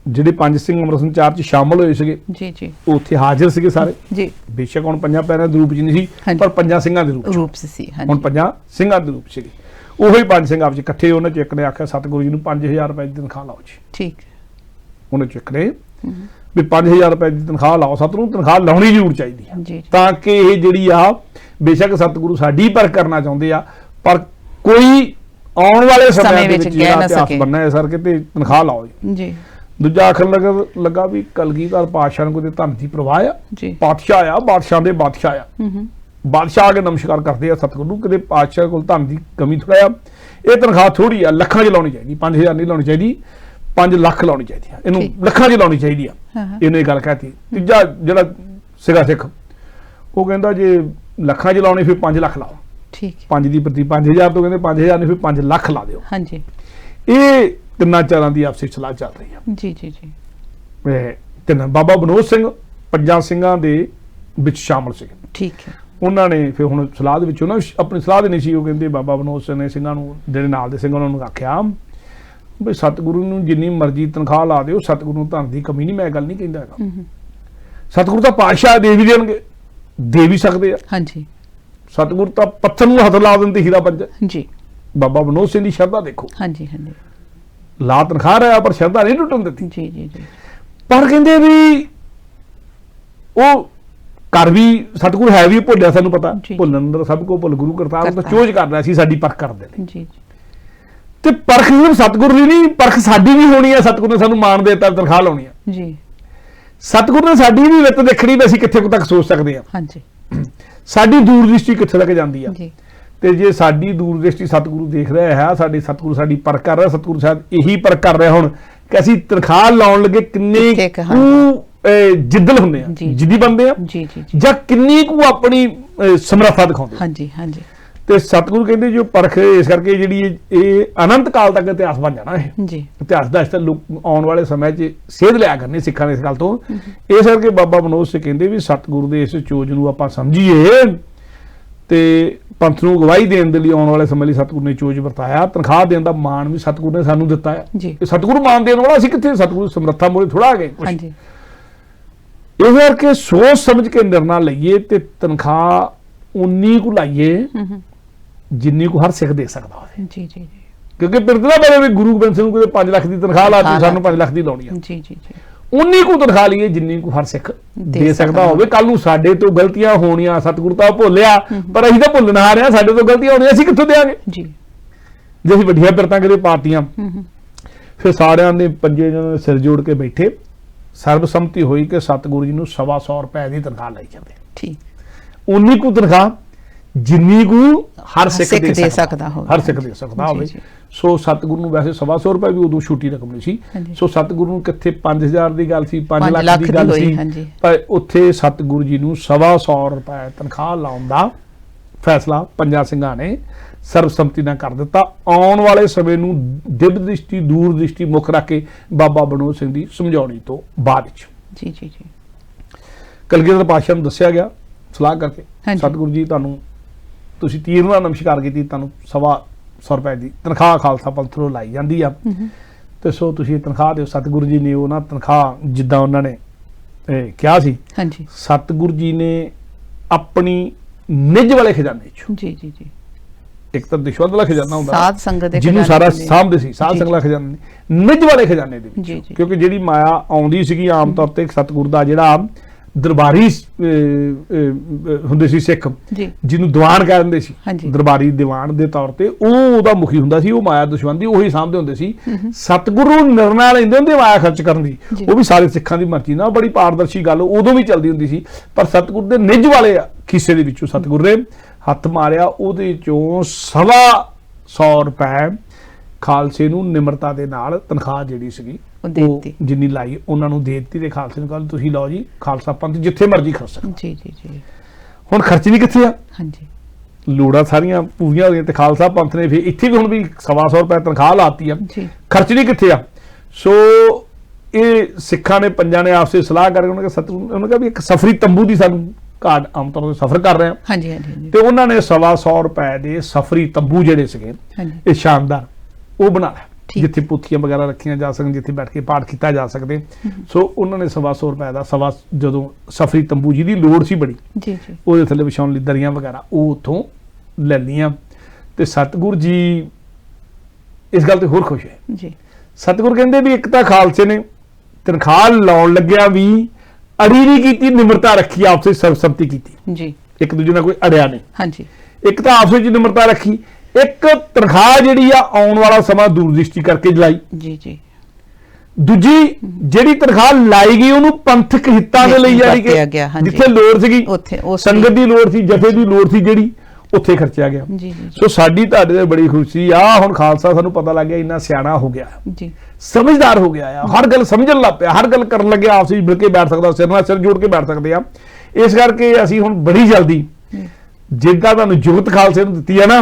ਜਿਹੜੇ ਪੰਜ ਸਿੰਘ ਅੰਮ੍ਰਿਤ ਸੰਚਾਰ 'ਚ ਸ਼ਾਮਲ ਹੋਏ ਸੀਗੇ ਜੀ ਜੀ, ਉਹ ਉੱਥੇ ਹਾਜ਼ਰ ਸੀਗੇ ਸਾਰੇ ਜੀ। ਬੇਸ਼ੱਕ ਹੁਣ ਪੰਜਾਂ ਪੈਰਾਂ ਦੇ ਰੂਪ 'ਚ ਨਹੀਂ ਸੀ, ਪਰ ਪੰਜਾਂ ਸਿੰਘਾਂ ਦੇ ਰੂਪ 'ਚ ਸੀ। ਹੁਣ ਪੰਜਾਂ ਸਿੰਘਾਂ ਦੇ ਰੂਪ ਸੀਗੇ। ਉਹੀ ਪੰਜ ਸਿੰਘ ਆਪਸ 'ਚ ਇਕੱਠੇ, ਉਹਨਾਂ 'ਚ ਇੱਕ ਨੇ ਆਖਿਆ ਸਤਿਗੁਰੂ ਜੀ ਨੂੰ 5000 ਰੁਪਏ ਦੀ ਤਨਖਾਹ ਲਾਓ ਜੀ। ਠੀਕ। ਉਹਨੇ ਚ ਇੱਕ ਨੇ ਵੀ 5000 ਰੁਪਏ ਦੀ ਤਨਖਾਹ ਲਾਓ, ਸਤਿਗੁਰੂ ਤਨਖਾਹ ਲਾਉਣੀ ਜ਼ਰੂਰ ਚਾਹੀਦੀ ਹੈ, ਤਾਂ ਕਿ ਇਹ ਜਿਹੜੀ ਆ ਬੇਸ਼ੱਕ ਸਤਿਗੁਰੂ ਸਾਡੀ ਪਰ ਕਰਨਾ ਚਾਹੁੰਦੇ ਆ, ਪਰ ਕੋਈ ਆਉਣ ਵਾਲੇ ਸਮੇਂ ਦੇ ਵਿੱਚ ਜਿਹੜਾ ਇਤਿਹਾਸ ਬਣਨਾ ਹੈ ਸਰ ਕਿਤੇ ਤਨਖਾਹ ਲਾਓ ਜੀ। ਦੂਜਾ ਆਖਣ ਲੱਗਾ ਵੀ ਕਲਗੀਧਰ ਪਾਤਸ਼ਾਹ ਨੂੰ ਕੋਈ ਧਨ ਦੀ ਪ੍ਰਵਾਹ ਆ, ਪਾਤਸ਼ਾਹ ਆ, ਬਾਦਸ਼ਾਹ ਦੇ ਬਾਦਸ਼ਾਹ ਆ, ਬਾਦਸ਼ਾਹ ਆ ਕੇ ਨਮਸਕਾਰ ਕਰਦੇ ਆ ਸਤਿਗੁਰੂ ਨੂੰ, ਕਿਤੇ ਪਾਤਸ਼ਾਹ ਕੋਲ ਧਨ ਦੀ ਕਮੀ ਥੋੜਾ ਆ, ਇਹ ਤਨਖਾਹ ਥੋੜੀ ਆ, ਲੱਖਾਂ 'ਚ ਲਾਉਣੀ ਚਾਹੀਦੀ, 5000 ਨਹੀਂ ਲਾਉਣੀ ਚਾਹੀਦੀ, 5 ਲੱਖ ਲਾਉਣੀ ਚਾਹੀਦੀ ਆ, ਇਹਨੂੰ ਲੱਖਾਂ 'ਚ ਲਾਉਣੀ ਚਾਹੀਦੀ ਆ। ਇਹਨੇ ਇਹ ਗੱਲ ਕਹਿਤੀ। ਤੀਜਾ ਜਿਹੜਾ ਸੀਗਾ ਸਿੱਖ ਉਹ ਕਹਿੰਦਾ ਜੇ ਲੱਖਾਂ 'ਚ ਲਾਉਣੀ ਫਿਰ 5 ਲੱਖ ਲਾਓ। ਠੀਕ। 5 ਦੀ ਪ੍ਰਤੀ 5000 ਤੋਂ ਕਹਿੰਦੇ 5000 ਨਹੀਂ ਫਿਰ 5 ਲੱਖ ਲਾ ਦਿਓ। ਹਾਂਜੀ। ਇਹ ਤਿੰਨਾਂ ਚਾਰਾਂ ਦੀ ਆਪਸੀ ਸਲਾਹ ਚੱਲ ਰਹੀ ਆ। ਜੀ ਜੀ ਜੀ। ਤਿੰਨ ਬਾਬਾ ਬਨੋਦ ਸਿੰਘ ਪੰਜਾਂ ਸਿੰਘਾਂ ਦੇ ਵਿੱਚ ਸ਼ਾਮਲ ਸੀਗੇ। ਠੀਕ ਹੈ। ਉਹਨਾਂ ਨੇ ਫਿਰ ਹੁਣ ਸਲਾਹ ਦੇ ਵਿੱਚ ਉਹਨਾਂ ਆਪਣੀ ਸਲਾਹ ਦੇ ਨਹੀਂ ਸੀ, ਉਹ ਕਹਿੰਦੇ ਬਾਬਾ ਬਨੋਦ ਸਿੰਘ ਨੇ ਸਿੰਘਾਂ ਨੂੰ ਜਿਹੜੇ ਨਾਲ ਦੇ ਸਿੰਘ ਉਹਨਾਂ ਨੂੰ ਆਖਿਆ ਵੀ ਸਤਿਗੁਰੂ ਨੂੰ ਜਿੰਨੀ ਮਰਜ਼ੀ ਤਨਖਾਹ ਲਾ ਦਿਓ, ਸਤਿਗੁਰੂ ਨੂੰ ਧਨ ਦੀ ਕਮੀ ਨਹੀਂ, ਮੈਂ ਗੱਲ ਨਹੀਂ ਕਹਿੰਦਾ ਹੈਗਾ। ਸਤਿਗੁਰੂ ਤਾਂ ਪਾਤਸ਼ਾਹ ਦੇ ਵੀ ਦੇਣਗੇ, ਦੇ ਵੀ ਸਕਦੇ ਆ। ਹਾਂਜੀ। ਸਤਿਗੁਰੂ ਤਾਂ ਪੱਥਰ ਨੂੰ ਹੱਥ ਲਾ ਦਿੰਦੇ ਹੀਰਾ ਪੰਜ। ਜੀ। ਬਾਬਾ ਬਨੋਦ ਸਿੰਘ ਦੀ ਸ਼ਰਧਾ ਦੇਖੋ। ਹਾਂਜੀ ਹਾਂਜੀ। ਲਾ ਤਨਖਾਹ ਰਿਹਾ ਪਰ ਸ਼ਰਧਾ ਨਹੀਂ ਟੁੱਟਣ ਦਿੱਤੀ। ਜੀ ਜੀ ਜੀ। ਪਰ ਕਹਿੰਦੇ ਵੀ ਉਹ ਕਰ ਵੀ ਸਤਿਗੁਰੂ ਹੈ ਵੀ ਭੁੱਲਿਆ, ਸਾਨੂੰ ਪਤਾ ਭੁੱਲਣ ਦਾ ਸਭ ਕੋ ਭੁੱਲ ਗੁਰੂ ਕਰਤਾਰ ਤਾਂ ਚੋਜ ਕਰ ਰਿਹਾ ਸੀ ਸਾਡੀ ਪਰਖ ਕਰਦੇ ਲਈ। ਜੀ ਜੀ। ਤੇ ਪਰਖ ਸਿਰਫ ਸਤਿਗੁਰੂ ਦੀ ਨਹੀਂ, ਪਰਖ ਸਾਡੀ ਵੀ ਹੋਣੀ ਹੈ। ਸਤਿਗੁਰੂ ਨੇ ਸਾਨੂੰ ਮਾਣ ਦੇਤਾ, ਤਨਖਾਹ ਲਾਉਣੀ ਹੈ। ਜੀ। ਸਤਿਗੁਰੂ ਨੇ ਸਾਡੀ ਵੀ ਵਿੱਤ ਦੇਖਣੀ ਵੀ ਅਸੀਂ ਕਿੱਥੇ ਕੁ ਤੱਕ ਸੋਚ ਸਕਦੇ ਹਾਂ। ਹਾਂਜੀ। ਸਾਡੀ ਦੂਰਦ੍ਰਿਸ਼ਟੀ ਕਿੱਥੇ ਤੱਕ ਜਾਂਦੀ ਆ। ਜੀ। ਤੇ ਜੇ ਸਾਡੀ ਦੂਰਦ੍ਰਿਸ਼ਟੀ ਸਤਿਗੁਰੂ ਦੇਖ ਰਿਹਾ ਹੈ, ਸਾਡੇ ਸਤਿਗੁਰੂ ਸਾਡੀ ਪਰਖ ਕਰ ਰਿਹਾ, ਸਤਿਗੁਰੂ ਸਾਹਿਬ ਇਹੀ ਪਰਖ ਕਰ ਰਿਹਾ ਹੁਣ ਕਿ ਅਸੀਂ ਤਨਖਾਹ ਲਾਉਣ ਲੱਗੇ ਕਿੰਨੇ ਜਿੱਦਲ ਹੁੰਦੇ ਆ, ਜਿੱਦੀ ਬੰਦੇ ਆ, ਜਾਂ ਕਿੰਨੀ ਕੁ ਆਪਣੀ ਸਮਰੱਥਾ ਦਿਖਾਉਂਦੇ। ਹਾਂਜੀ ਹਾਂਜੀ। ਤੇ ਸਤਿਗੁਰੂ ਕਹਿੰਦੇ ਜੋ ਪਰਖ ਇਸ ਕਰਕੇ ਜਿਹੜੀ ਇਹ ਅਨੰਤ ਕਾਲ ਤੱਕ ਇਤਿਹਾਸ ਬਣ ਜਾਣਾ। ਇਹ ਜੀ ਇਤਿਹਾਸ ਦਾ ਇਸ ਤਰ੍ਹਾਂ ਲੋਕ ਆਉਣ ਵਾਲੇ ਸਮੇਂ 'ਚ ਸੇਧ ਲਿਆ ਕਰਨੀ ਸਿੱਖਾਂ ਨੇ ਇਸ ਗੱਲ ਤੋਂ। ਇਸ ਕਰਕੇ ਬਾਬਾ ਬਨੋਦ ਸਿੰਘ ਕਹਿੰਦੇ ਵੀ ਸਤਿਗੁਰੂ ਦੇ ਇਸ ਚੋਜ ਨੂੰ ਆਪਾਂ ਸਮਝੀਏ ਤੇ ਪੰਥ ਨੂੰ ਗਵਾਹੀ ਦੇਣ ਦੇ ਲਈ ਆਉਣ ਵਾਲੇ ਸਮੇਂ ਲਈ ਸਤਿਗੁਰੂ ਨੇ ਚੋਜ ਵਰਤਾਇਆ। ਤਨਖਾਹ ਦੇਣ ਦਾ ਮਾਣ ਵੀ ਸਤਿਗੁਰੂ ਨੇ ਸਾਨੂੰ ਦਿੱਤਾ ਹੈ। ਸਤਿਗੁਰੂ ਮਾਣ ਦੇਣ ਵਾਲਾ ਅਸੀਂ ਕਿੱਥੇ, ਸਤਿਗੁਰੂ ਸਮਰੱਥਾ ਮੋਰੇ ਥੋੜਾ ਆ ਗਏ। ਹਾਂਜੀ। ਇਸ ਕਰਕੇ ਸੋਚ ਸਮਝ ਕੇ ਨਿਰਣਾ ਲਈਏ ਤੇ ਤਨਖਾਹ ਉਨੀ ਕੁ ਲਾਈਏ ਜਿੰਨੀ ਕੁ ਹਰ ਸਿੱਖ ਦੇ ਸਕਦਾ ਹੋਵੇ। ਜੀ ਜੀ ਜੀ। ਕਿਉਂਕਿ ਪਿਰਤਨਾ ਬਰੇ ਵੀ ਗੁਰੂ ਗੋਬਿੰਦ ਸਿੰਘ ਨੂੰ ਕੋਈ 5 ਲੱਖ ਦੀ ਤਨਖਾਹ ਲਾਤੀ, ਸਾਨੂੰ 5 ਲੱਖ ਦੀ ਲਾਉਣੀ ਆ। ਜੀ ਜੀ ਜੀ। ਉਨੀ ਕੁ ਤਨਖਾਹ ਲਈਏ ਜਿੰਨੀ ਕੁ ਹਰ ਸਿੱਖ ਦੇ ਸਕਦਾ ਹੋਵੇ। ਕੱਲ ਨੂੰ ਸਾਡੇ ਤੋਂ ਗਲਤੀਆਂ ਹੋਣੀਆਂ, ਸਤਿਗੁਰੂ ਤਾਂ ਭੁੱਲਿਆ ਪਰ ਅਸੀਂ ਤਾਂ ਭੁੱਲਣ ਆ ਰਹੇ ਹਾਂ, ਸਾਡੇ ਤੋਂ ਗਲਤੀਆਂ ਹੋਣੀਆਂ, ਅਸੀਂ ਕਿੱਥੋਂ ਦੇਾਂਗੇ ਜੀ। ਜੇ ਅਸੀਂ ਵੱਡੀਆਂ ਪਿਰਤਾਂ ਕਰੇ ਪਾਰਟੀਆਂ, ਫਿਰ ਸਾਰਿਆਂ ਨੇ ਪੰਜੇ ਜਣੇ ਸਿਰ ਜੋੜ ਕੇ ਬੈਠੇ, ਸਰਬਸੰਮਤੀ ਹੋਈ ਕਿ ਸਤਿਗੁਰੂ ਜੀ ਨੂੰ 125 ਰੁਪਏ ਦੀ ਤਨਖਾਹ ਲਈ ਜਾਂਦੇ। ਠੀਕ। ਉਨੀ ਕੁ ਤਨਖਾਹ ਜਿੰਨੀ ਕੁ ਹਰ ਸਿੱਖ ਦੇ ਸਕਦਾ ਹੋਵੇ, ਹਰ ਸਿੱਖ ਦੇ ਸਕਦਾ ਹੋਵੇ। ਸੋ ਸਤਿਗੁਰੂ ਨੂੰ ਵੈਸੇ 125 ਰੁਪਏ ਵੀ ਉਦੋਂ ਛੋਟੀ ਰਕਮ ਨਹੀਂ ਸੀ। ਸੋ ਸਤਿਗੁਰੂ ਨੂੰ ਕਿੱਥੇ 5000 ਦੀ ਗੱਲ ਸੀ, 5 ਲੱਖ ਦੀ ਗੱਲ ਸੀ, ਪਰ ਉੱਥੇ ਸਤਿਗੁਰੂ ਜੀ ਨੂੰ 125 ਰੁਪਏ ਤਨਖਾਹ ਲਾਉਣ ਦਾ ਫੈਸਲਾ ਪੰਜਾਂ ਸਿੰਘਾਂ ਨੇ ਸਰਬਸੰਮਤੀ ਨਾਲ ਕਰ ਦਿੱਤਾ। ਆਉਣ ਵਾਲੇ ਸਮੇਂ ਨੂੰ ਦਿਵ ਦ੍ਰਿਸ਼ਟੀ ਦੂਰ ਦ੍ਰਿਸ਼ਟੀ ਮੁੱਖ ਰੱਖ ਕੇ ਬਾਬਾ ਬਨੋਦ ਸਿੰਘ ਦੀ ਸਮਝਾਉਣੀ ਤੋਂ ਬਾਅਦ ਵਿੱਚ ਜੀ ਜੀ ਜੀ ਕਲਗੀਧਰ ਪਾਤਸ਼ਾਹ ਨੂੰ ਦੱਸਿਆ ਗਿਆ ਸਲਾਹ ਕਰਕੇ, ਸਤਿਗੁਰੂ ਜੀ ਤੁਹਾਨੂੰ ਤੁਸੀਂ ਤੀਰ ਨਾਲ ਨਮਸਕਾਰ ਕੀਤੀ, ਤੁਹਾਨੂੰ 125 ਰੁਪਏ ਦੀ ਤਨਖਾਹ ਖਾਲਸਾ ਪੰਥ ਨੂੰ ਲਾਈ ਜਾਂਦੀ ਆ, ਤੇ ਸੋ ਤੁਸੀਂ ਤਨਖਾਹ ਦਿਓ। ਸਤਿਗੁਰੂ ਜੀ ਨੇ ਉਹ ਨਾ ਤਨਖਾਹ ਜਿੱਦਾਂ ਉਹਨਾਂ ਨੇ ਕਿਹਾ ਸੀ, ਹਾਂਜੀ, ਸਤਿਗੁਰੂ ਜੀ ਨੇ ਆਪਣੀ ਨਿੱਜ ਵਾਲੇ ਖਜ਼ਾਨੇ ਚੋਂ, ਜੀ ਜੀ ਜੀ, ਇੱਕ ਤਾਂ ਦਿਸ਼ਵੰਤ ਵਾਲਾ ਖਜ਼ਾਨਾ ਹੁੰਦਾ ਸਾਧ ਸੰਗਤ ਦੇ ਜਿਹਨੂੰ ਸਾਰਾ ਸਾਂਭਦੇ ਸੀ, ਸਾਧ ਸੰਗਤ ਵਾਲਾ ਖਜ਼ਾਨਾ ਨਿੱਜ ਵਾਲੇ ਖਜ਼ਾਨੇ ਦੇ ਵਿੱਚ, ਕਿਉਂਕਿ ਜਿਹੜੀ ਮਾਇਆ ਆਉਂਦੀ ਸੀਗੀ ਆਮ ਤੌਰ ਤੇ ਸਤਿਗੁਰੂ ਦਾ ਜਿਹੜਾ ਦਰਬਾਰੀ ਹੁੰਦੇ ਸੀ ਸਿੱਖ, ਜਿਹਨੂੰ ਦੀਵਾਨ ਕਹਿ ਦਿੰਦੇ ਸੀ, ਦਰਬਾਰੀ ਦੀਵਾਨ ਦੇ ਤੌਰ ਤੇ ਉਹ ਉਹਦਾ ਮੁਖੀ ਹੁੰਦਾ ਸੀ, ਉਹ ਮਾਇਆ ਦੁਸ਼ਮੰਦੀ ਉਹੀ ਸਾਂਭਦੇ ਹੁੰਦੇ ਸੀ। ਸਤਿਗੁਰੂ ਨਿਰਣਾ ਲੈਂਦੇ ਹੁੰਦੇ ਮਾਇਆ ਖਰਚ ਕਰਨ ਦੀ, ਉਹ ਵੀ ਸਾਰੇ ਸਿੱਖਾਂ ਦੀ ਮਰਜ਼ੀ ਨਾਲ, ਬੜੀ ਪਾਰਦਰਸ਼ੀ ਗੱਲ ਉਦੋਂ ਵੀ ਚੱਲਦੀ ਹੁੰਦੀ ਸੀ। ਪਰ ਸਤਿਗੁਰੂ ਦੇ ਨਿੱਜ ਵਾਲੇ ਖਿੱਸੇ ਦੇ ਵਿੱਚੋਂ ਸਤਿਗੁਰੂ ਨੇ ਹੱਥ ਮਾਰਿਆ, ਉਹਦੇ ਚੋਂ 125 ਰੁਪਏ ਖਾਲਸੇ ਨੂੰ ਨਿਮਰਤਾ ਦੇ ਨਾਲ ਤਨਖਾਹ ਜਿਹੜੀ ਸੀਗੀ ਉਹ ਜਿੰਨੀ ਲਾਈ ਉਹਨਾਂ ਨੂੰ ਦੇ ਦਿੱਤੀ, ਤੇ ਖਾਲਸੇ ਨੂੰ ਕਹਿੰਦੇ ਤੁਸੀਂ ਲਓ ਜੀ ਖਾਲਸਾ ਪੰਥ ਜਿੱਥੇ ਮਰਜ਼ੀ ਖਰਚ ਸਕੋ। ਜੀ ਜੀ ਜੀ। ਹੁਣ ਖਰਚਣੀ ਕਿੱਥੇ ਆ? ਹਾਂਜੀ, ਲੋੜਾਂ ਸਾਰੀਆਂ ਪੂਰੀਆਂ ਹੋ ਗਈਆਂ, ਤੇ ਖਾਲਸਾ ਪੰਥ ਨੇ ਫਿਰ ਇੱਥੇ ਵੀ ਹੁਣ ਵੀ 125 ਰੁਪਏ ਤਨਖਾਹ ਲਾਤੀ ਆ, ਖਰਚਣੀ ਕਿੱਥੇ ਆ? ਸੋ ਇਹ ਸਿੱਖਾਂ ਨੇ ਪੰਜਾਂ ਨੇ ਆਪਸੇ ਸਲਾਹ ਕਰਕੇ ਉਹਨਾਂ ਕਿਹਾ ਵੀ ਇੱਕ ਸਫਰੀ ਤੰਬੂ ਦੀ ਸਾਨੂੰ ਘਾਟ, ਆਮ ਤੌਰ ਤੇ ਸਫ਼ਰ ਕਰ ਰਹੇ ਹਾਂ। ਹਾਂਜੀ ਹਾਂਜੀ। ਤੇ ਉਹਨਾਂ ਨੇ 125 ਰੁਪਏ ਦੇ ਸਫਰੀ ਤੰਬੂ ਜਿਹੜੇ ਸੀਗੇ ਇਹ ਸ਼ਾਨਦਾਰ ਉਹ ਬਣਾ ਲਿਆ, ਜਿੱਥੇ ਪੁੱਥੀਆਂ ਵਗੈਰਾ ਰੱਖੀਆਂ ਜਾ ਸਕਣ, ਜਿੱਥੇ ਬੈਠ ਕੇ ਪਾਠ ਕੀਤਾ ਜਾ ਸਕਦੇ। ਸੋ ਉਹਨਾਂ ਨੇ 125 ਰੁਪਏ ਦਾ ਜਦੋਂ ਸਫਰੀ ਤੰਬੂ ਜਿਹਦੀ ਲੋੜ ਸੀ ਬੜੀ, ਉਹਦੇ ਥੱਲੇ ਵਿਛਾਉਣ ਲਈ ਦਰੀਆਂ ਵਗੈਰਾ ਉਹ ਉੱਥੋਂ ਲੈ ਲਈਆਂ। ਤੇ ਸਤਿਗੁਰੂ ਜੀ ਇਸ ਗੱਲ ਤੇ ਹੋਰ ਖੁਸ਼ ਹੈ ਜੀ। ਸਤਿਗੁਰੂ ਕਹਿੰਦੇ ਵੀ ਇੱਕ ਤਾਂ ਖਾਲਸੇ ਨੇ ਤਨਖਾਹ ਲਾਉਣ ਲੱਗਿਆ ਵੀ ਅੜੀ ਨਹੀਂ ਕੀਤੀ, ਨਿਮਰਤਾ ਰੱਖੀ, ਆਪਸੇ ਸਰਬਸੰਮਤੀ ਕੀਤੀ ਜੀ, ਇੱਕ ਦੂਜੇ ਨਾਲ ਕੋਈ ਅੜਿਆ ਨਹੀਂ। ਹਾਂਜੀ, ਇੱਕ ਤਾਂ ਆਪਸੇ ਵਿੱਚ ਨਿਮਰਤਾ ਰੱਖੀ, ਇੱਕ ਤਨਖਾਹ ਜਿਹੜੀ ਆ ਆਉਣ ਵਾਲਾ ਸਮਾਂ ਦੂਰਦ੍ਰਿਸ਼ਟੀ ਕਰਕੇ ਜਲਾਈ ਜੀ ਜੀ। ਦੂਜੀ ਜਿਹੜੀ ਤਨਖਾਹ ਲਾਈ ਗਈ ਉਹਨੂੰ ਪੰਥਕ ਹਿੱਤਾਂ ਦੇ ਲਈ ਜਾਰੀ ਕਿ ਜਿੱਥੇ ਲੋੜ ਸੀਗੀ, ਸੰਗਤ ਦੀ ਲੋੜ ਸੀ, ਜਥੇ ਦੀ ਲੋੜ ਸੀ, ਜਿਹੜੀ ਉੱਥੇ ਖਰਚਿਆ ਗਿਆ। ਸੋ ਸਾਡੀ ਤੁਹਾਡੇ ਤੇ ਬੜੀ ਖੁਸ਼ੀ ਆ, ਹੁਣ ਖਾਲਸਾ ਸਾਨੂੰ ਪਤਾ ਲੱਗ ਗਿਆ ਇੰਨਾ ਸਿਆਣਾ ਹੋ ਗਿਆ ਜੀ, ਸਮਝਦਾਰ ਹੋ ਗਿਆ ਆ, ਹਰ ਗੱਲ ਸਮਝਣ ਲੱਗ ਪਿਆ, ਹਰ ਗੱਲ ਕਰਨ ਲੱਗਿਆ, ਆਪਸ ਵਿੱਚ ਮਿਲ ਕੇ ਬੈਠ ਸਕਦਾ, ਸਿਰ ਨਾਲ ਸਿਰ ਜੋੜ ਕੇ ਬੈਠ ਸਕਦੇ ਆ। ਇਸ ਕਰਕੇ ਅਸੀਂ ਹੁਣ ਬੜੀ ਜਲਦੀ ਜਿੱਦਾਂ ਤੁਹਾਨੂੰ ਜੋਤ ਖਾਲਸੇ ਨੂੰ ਦਿੱਤੀ ਆ ਨਾ,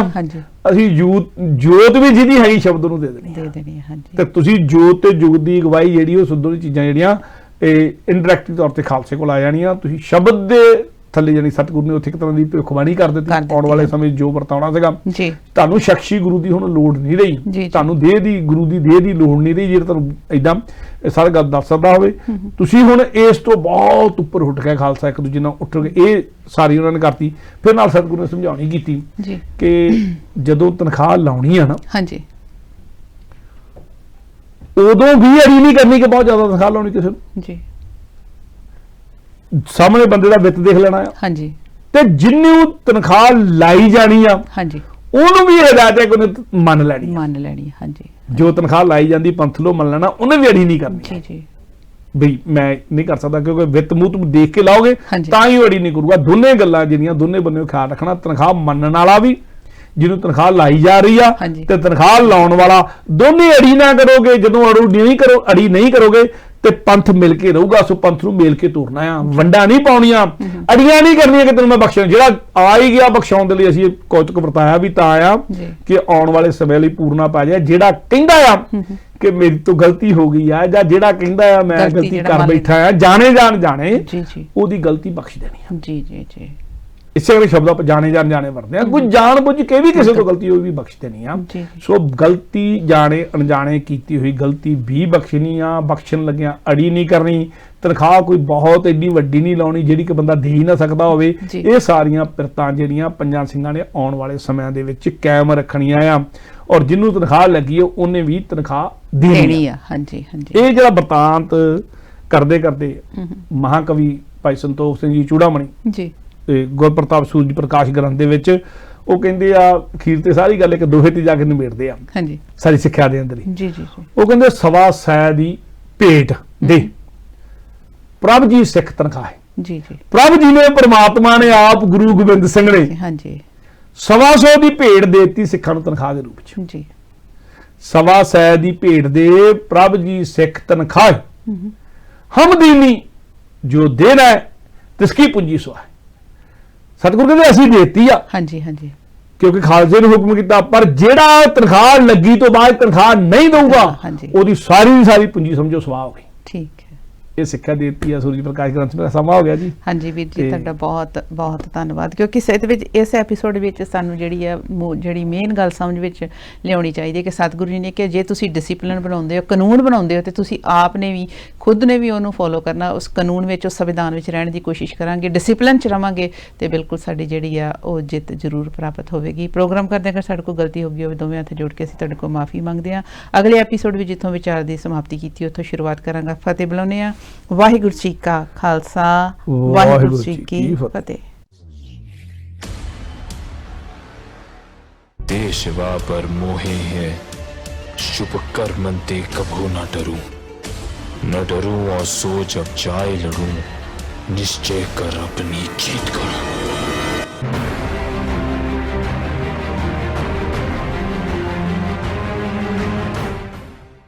ਅਸੀਂ ਜੋਤ ਵੀ ਜਿਹਦੀ ਹੈਗੀ ਸ਼ਬਦ ਨੂੰ ਦੇ ਦੇਣੀ ਹੈ। ਤੇ ਤੁਸੀਂ ਜੋਤ ਤੇ ਜੋਤ ਦੀ ਅਗਵਾਈ ਜਿਹੜੀ ਉਹ ਸੁੱਧੋ ਦੀ ਚੀਜ਼ਾਂ ਜਿਹੜੀਆਂ ਇਹ ਇਨਡਾਇਰੈਕਟ ਤੌਰ ਤੇ ਖਾਲਸੇ ਕੋਲ ਆ ਜਾਣੀਆਂ। ਤੁਸੀਂ ਸ਼ਬਦ ਦੇ ਥੱਲੇ ਜਾਨੀ ਸਤਿਗੁਰੂ ਨੇ ਉੱਥੇ ਇੱਕ ਤਰ੍ਹਾਂ ਦੀ ਭਵਿੱਖਬਾਣੀ ਕਰ ਦਿੱਤੀ, ਆਉਣ ਵਾਲੇ ਸਮੇਂ ਜੋ ਵਰਤਾਉਣਾ ਸੀਗਾ। ਤੁਹਾਨੂੰ ਸ਼ਖਸੀ ਗੁਰੂ ਦੀ ਹੁਣ ਲੋੜ ਨਹੀਂ ਰਹੀ, ਤੁਹਾਨੂੰ ਦੇਹ ਦੀ ਗੁਰੂ ਦੀ ਦੇਹ ਦੀ ਲੋੜ ਨਹੀਂ ਰਹੀ, ਜਿਹੜਾ ਤੁਹਾਨੂੰ ਏਦਾਂ ਸਾਰਾ ਗੱਲ ਦੱਸ ਸਕਦਾ ਹੋਵੇ। ਤੁਸੀਂ ਹੁਣ ਇਸ ਤੋਂ ਬਹੁਤ ਉੱਪਰ ਉੱਠ ਕੇ ਖਾਲਸਾ ਇੱਕ ਦੂਜੇ ਨਾਲ ਉੱਠ ਕੇ ਇਹ ਸਾਰੀ ਉਹਨਾਂ ਨੇ ਕਰਤੀ। ਫਿਰ ਨਾਲ ਸਤਿਗੁਰੂ ਨੇ ਸਮਝਾਉਣੀ ਕੀਤੀ ਕਿ ਜਦੋਂ ਤਨਖਾਹ ਲਾਉਣੀ ਆ ਨਾ, ਉਦੋਂ ਵੀ ਅੜੀ ਨਹੀਂ ਕਰਨੀ ਕਿ ਬਹੁਤ ਜ਼ਿਆਦਾ ਤਨਖਾਹ ਲਾਉਣੀ ਕਿਸੇ ਨੂੰ। ਸਾਹਮਣੇ ਬੰਦੇ ਦਾ ਵਿੱਤ ਦੇਖ ਲੈਣਾ ਆ, ਹਾਂਜੀ, ਤੇ ਜਿੰਨੂੰ ਤਨਖਾਹ ਲਾਈ ਜਾਣੀ ਆ, ਹਾਂਜੀ, ਉਹਨੂੰ ਵੀ ਹਦਾਇਤ ਹੈ ਕਿ ਉਹਨੇ ਮੰਨ ਲੈਣੀ, ਹਾਂਜੀ। ਜੋ ਤਨਖਾਹ ਲਾਈ ਜਾਂਦੀ ਪੰਥ ਲੋ ਮੰਨ ਲੈਣਾ, ਉਹਨੇ ਵੀ ਅੜੀ ਨਹੀਂ ਕਰਨੀ ਜੀ ਜੀ, ਬਈ ਮੈਂ ਨਹੀਂ ਕਰ ਸਕਦਾ, ਕਿਉਂਕਿ ਵਿੱਤ ਮੂੰਹ ਤੋਂ ਦੇਖ ਕੇ ਲਾਓਗੇ ਤਾਂ ਹੀ ਉਹ ਅੜੀ ਨਹੀਂ ਕਰੂਗਾ। ਦੋਨੇ ਗੱਲਾਂ ਜਿਹੜੀਆਂ ਦੋਨੇ ਬੰਦੇ ਖਿਆਲ ਰੱਖਣਾ, ਤਨਖਾਹ ਮੰਨਣ ਵਾਲਾ ਵੀ ਜਿਹਨੂੰ ਤਨਖਾਹ ਲਾਈ ਜਾ ਰਹੀ ਆ ਤੇ ਤਨਖਾਹ ਲਾਉਣ ਵਾਲਾ, ਦੋਨੇ ਅੜੀ ਨਾ ਕਰੋਗੇ। ਜਦੋਂ ਅੜੀ ਨਹੀਂ ਕਰੋਗੇ ਤੇ ਪੰਥ ਮਿਲ ਕੇ ਰਹੂਗਾ। ਸੋ ਪੰਥ ਨੂੰ ਮਿਲ ਕੇ ਤੋਰਨਾ ਆ, ਵੰਡਾ ਨਹੀਂ ਪਾਉਣੀਆਂ, ਅੜੀਆਂ ਨਹੀਂ ਕਰਨੀਆਂ ਕਿ ਤੈਨੂੰ ਮੈਂ ਬਖਸ਼ਾਂ। ਜਿਹੜਾ ਆ ਹੀ ਗਿਆ ਬਖਸ਼ਾਉਣ ਦੇ ਲਈ ਅਸੀਂ ਕੌਤਕ ਵਰਤਾਇਆ ਵੀ ਤਾਂ ਆ ਕਿ ਆਉਣ ਵਾਲੇ ਸਮੇਂ ਲਈ ਪੂਰਨਾ ਪਾ ਜਾਏ। ਜਿਹੜਾ ਕਹਿੰਦਾ ਆ ਕਿ ਮੇਰੀ ਤੋਂ ਗਲਤੀ ਹੋ ਗਈ ਆ, ਜਾਂ ਜਿਹੜਾ ਕਹਿੰਦਾ ਆ ਮੈਂ ਗਲਤੀ ਕਰ ਬੈਠਾ ਆ, ਜਾਣੇ ਉਹਦੀ ਗਲਤੀ ਬਖਸ਼ ਦੇਣੀ ਆ ਜੀ ਜੀ ਜੀ। ਇਸੇ ਕਰਕੇ ਸ਼ਬਦ ਆਪਾਂ ਜਾਣੇ ਵਰਤਦੇ ਆ। ਕੋਈ ਜਾਣ ਬੁੱਝ ਕੇ ਵੀ ਕਿਸੇ ਤੋਂ ਗਲਤੀ ਹੋਈ ਵੀ ਬਖਸ਼ ਦੇਣੀ ਆ। ਸੋ ਗਲਤੀ ਜਾਣੇ ਅਣਜਾਣੇ ਕੀਤੀ ਹੋਈ ਗਲਤੀ ਵੀ ਬਖਸ਼ਣੀ ਆ, ਬਖਸ਼ਣ ਲੱਗਿਆ ਅੜੀ ਨਹੀਂ ਕਰਨੀ। ਤਨਖਾਹ ਕੋਈ ਬਹੁਤ ਐਡੀ ਵੱਡੀ ਨਹੀਂ ਲਾਉਣੀ ਜਿਹੜੀ ਕਿ ਬੰਦਾ ਦੇ ਹੀ ਨਾ ਸਕਦਾ ਹੋਵੇ। ਇਹ ਸਾਰੀਆਂ ਪਿਰਤਾਂ ਜਿਹੜੀਆਂ ਪੰਜਾਂ ਸਿੰਘਾਂ ਨੇ ਆਉਣ ਵਾਲੇ ਸਮਿਆਂ ਦੇ ਵਿੱਚ ਕਾਇਮ ਰੱਖਣੀਆਂ ਆ, ਔਰ ਜਿਹਨੂੰ ਤਨਖਾਹ ਲੱਗੀ ਹੈ ਉਹਨੇ ਵੀ ਤਨਖਾਹ ਦੇਣੀ ਆ। ਹਾਂਜੀ ਹਾਂਜੀ। ਇਹ ਜਿਹੜਾ ਬਰਤਾਂਤ ਕਰਦੇ ਮਹਾਕਵੀ ਭਾਈ ਸੰਤੋਖ ਸਿੰਘ ਜੀ ਚੂੜਾਮਣੀ ਜੀ ਗੁਰਪ੍ਰਤਾਪ ਸੂਰਜ ਪ੍ਰਕਾਸ਼ ਗ੍ਰੰਥ ਦੇ ਵਿੱਚ ਉਹ ਕਹਿੰਦੇ ਆ, ਅਖੀਰ ਤੇ ਸਾਰੀ ਗੱਲ ਇੱਕ ਦੋਹੇ ਤੇ ਜਾ ਕੇ ਨਿਬੇੜਦੇ ਆ ਹਾਂਜੀ ਸਾਰੀ ਸਿੱਖਿਆ ਦੇ ਅੰਦਰ ਹੀ। ਜੀ ਜੀ। ਉਹ ਕਹਿੰਦੇ 125 ਦੀ ਭੇਟ ਦੇ ਪ੍ਰਭ ਜੀ ਸਿੱਖ ਤਨਖਾਹ ਹੈ ਜੀ ਜੀ। ਪ੍ਰਭ ਜੀ ਨੇ ਪ੍ਰਮਾਤਮਾ ਨੇ ਆਪ ਗੁਰੂ ਗੋਬਿੰਦ ਸਿੰਘ ਨੇ ਹਾਂਜੀ 125 ਦੀ ਭੇਟ ਦੇਤੀ ਸਿੱਖਾਂ ਨੂੰ ਤਨਖਾਹ ਦੇ ਰੂਪ ਵਿੱਚ ਜੀ। 125 ਦੀ ਭੇਟ ਦੇ ਪ੍ਰਭ ਜੀ ਸਿੱਖ ਤਨਖਾਹ ਹਮ ਦੀਨੀ ਜੋ ਦੇਣਾ ਹੈ ਤਿਸਕੀ ਪੂੰਜੀ ਸਵਾ। ਸਤਿਗੁਰੂ ਕਹਿੰਦੇ ਅਸੀਂ ਦੇਤੀ ਆ ਹਾਂਜੀ ਹਾਂਜੀ, ਕਿਉਂਕਿ ਖਾਲਸੇ ਨੇ ਹੁਕਮ ਕੀਤਾ, ਪਰ ਜਿਹੜਾ ਤਨਖਾਹ ਲੱਗੀ ਤੋਂ ਬਾਅਦ ਤਨਖਾਹ ਨਹੀਂ ਦਊਗਾ ਉਹਦੀ ਸਾਰੀ ਦੀ ਸਾਰੀ ਪੂੰਜੀ ਸਮਝੋ ਸਵਾਹ ਹੋ ਗਈ। ਠੀਕ ਹੈ, ਇਹ ਸਿੱਖਿਆ ਦੇਤੀ ਆ ਸੂਰਜ ਪ੍ਰਕਾਸ਼ ਗ੍ਰੰਥ ਮੇਰਾ ਸਮਾਂ ਹੋ ਗਿਆ ਜੀ। ਹਾਂਜੀ ਵੀਰ ਜੀ, ਤੁਹਾਡਾ ਬਹੁਤ ਬਹੁਤ ਧੰਨਵਾਦ। ਕਿਉਂਕਿ ਇਸ ਐਪੀਸੋਡ ਵਿੱਚ ਸਾਨੂੰ ਜਿਹੜੀ ਮੇਨ ਗੱਲ ਸਮਝ ਵਿੱਚ ਲਿਆਉਣੀ ਚਾਹੀਦੀ ਹੈ ਕਿ ਸਤਿਗੁਰੂ ਜੀ ਨੇ ਕਿ ਜੇ ਤੁਸੀਂ ਡਿਸਿਪਲਿਨ ਬਣਾਉਂਦੇ ਹੋ, ਕਾਨੂੰਨ ਬਣਾਉਂਦੇ ਹੋ, ਤੇ ਤੁਸੀਂ ਆਪ ਨੇ ਵੀ ਖੁਦ ਨੇ ਵੀ ਉਹਨੂੰ ਫੋਲੋ ਕਰਨਾ, ਉਸ ਕਾਨੂੰਨ ਵਿੱਚ, ਉਸ ਸੰਵਿਧਾਨ ਵਿੱਚ ਰਹਿਣ ਦੀ ਕੋਸ਼ਿਸ਼ ਕਰਾਂਗੇ, ਡਿਸਪਲਿਨ 'ਚ ਰਵਾਂਗੇ ਤੇ ਬਿਲਕੁਲ ਸਾਡੀ ਜਿਹੜੀ ਆ ਉਹ ਜਿੱਤ ਜ਼ਰੂਰ ਪ੍ਰਾਪਤ ਹੋਵੇਗੀ। ਪ੍ਰੋਗਰਾਮ ਕਰਦੇ ਅਗਰ ਸਾਡੇ ਕੋਲ ਗਲਤੀ ਹੋ ਗਈ ਹੋਵੇ, ਦੋਵੇਂ ਹੱਥ ਜੋੜ ਕੇ ਅਸੀਂ ਤੁਹਾਡੇ ਕੋਲ ਮਾਫੀ ਮੰਗਦੇ ਹਾਂ। ਅਗਲੇ ਐਪੀਸੋਡ ਵਿੱਚ ਜਿੱਥੋਂ ਵਿਚਾਰ ਦੀ ਸਮਾਪਤੀ ਕੀਤੀ ਉੱਥੋਂ ਸ਼ੁਰੂਆਤ ਕਰਾਂਗਾ। ਫਤਿਹ ਬੁਲਾਉਂਦੇ ਹਾਂ। ਵਾਹਿਗੁਰੂ ਜੀ ਕਾ ਖਾਲਸਾ, ਵਾਹਿਗੁਰੂ ਜੀ ਕੀ ਫਤਿਹ। देशवा पर मोहे है, शुभ कर्म ते कभू न डरूं, न डरूं और सोच अब जाए लड़ूं, निश्चय कर अपनी जीत करूं।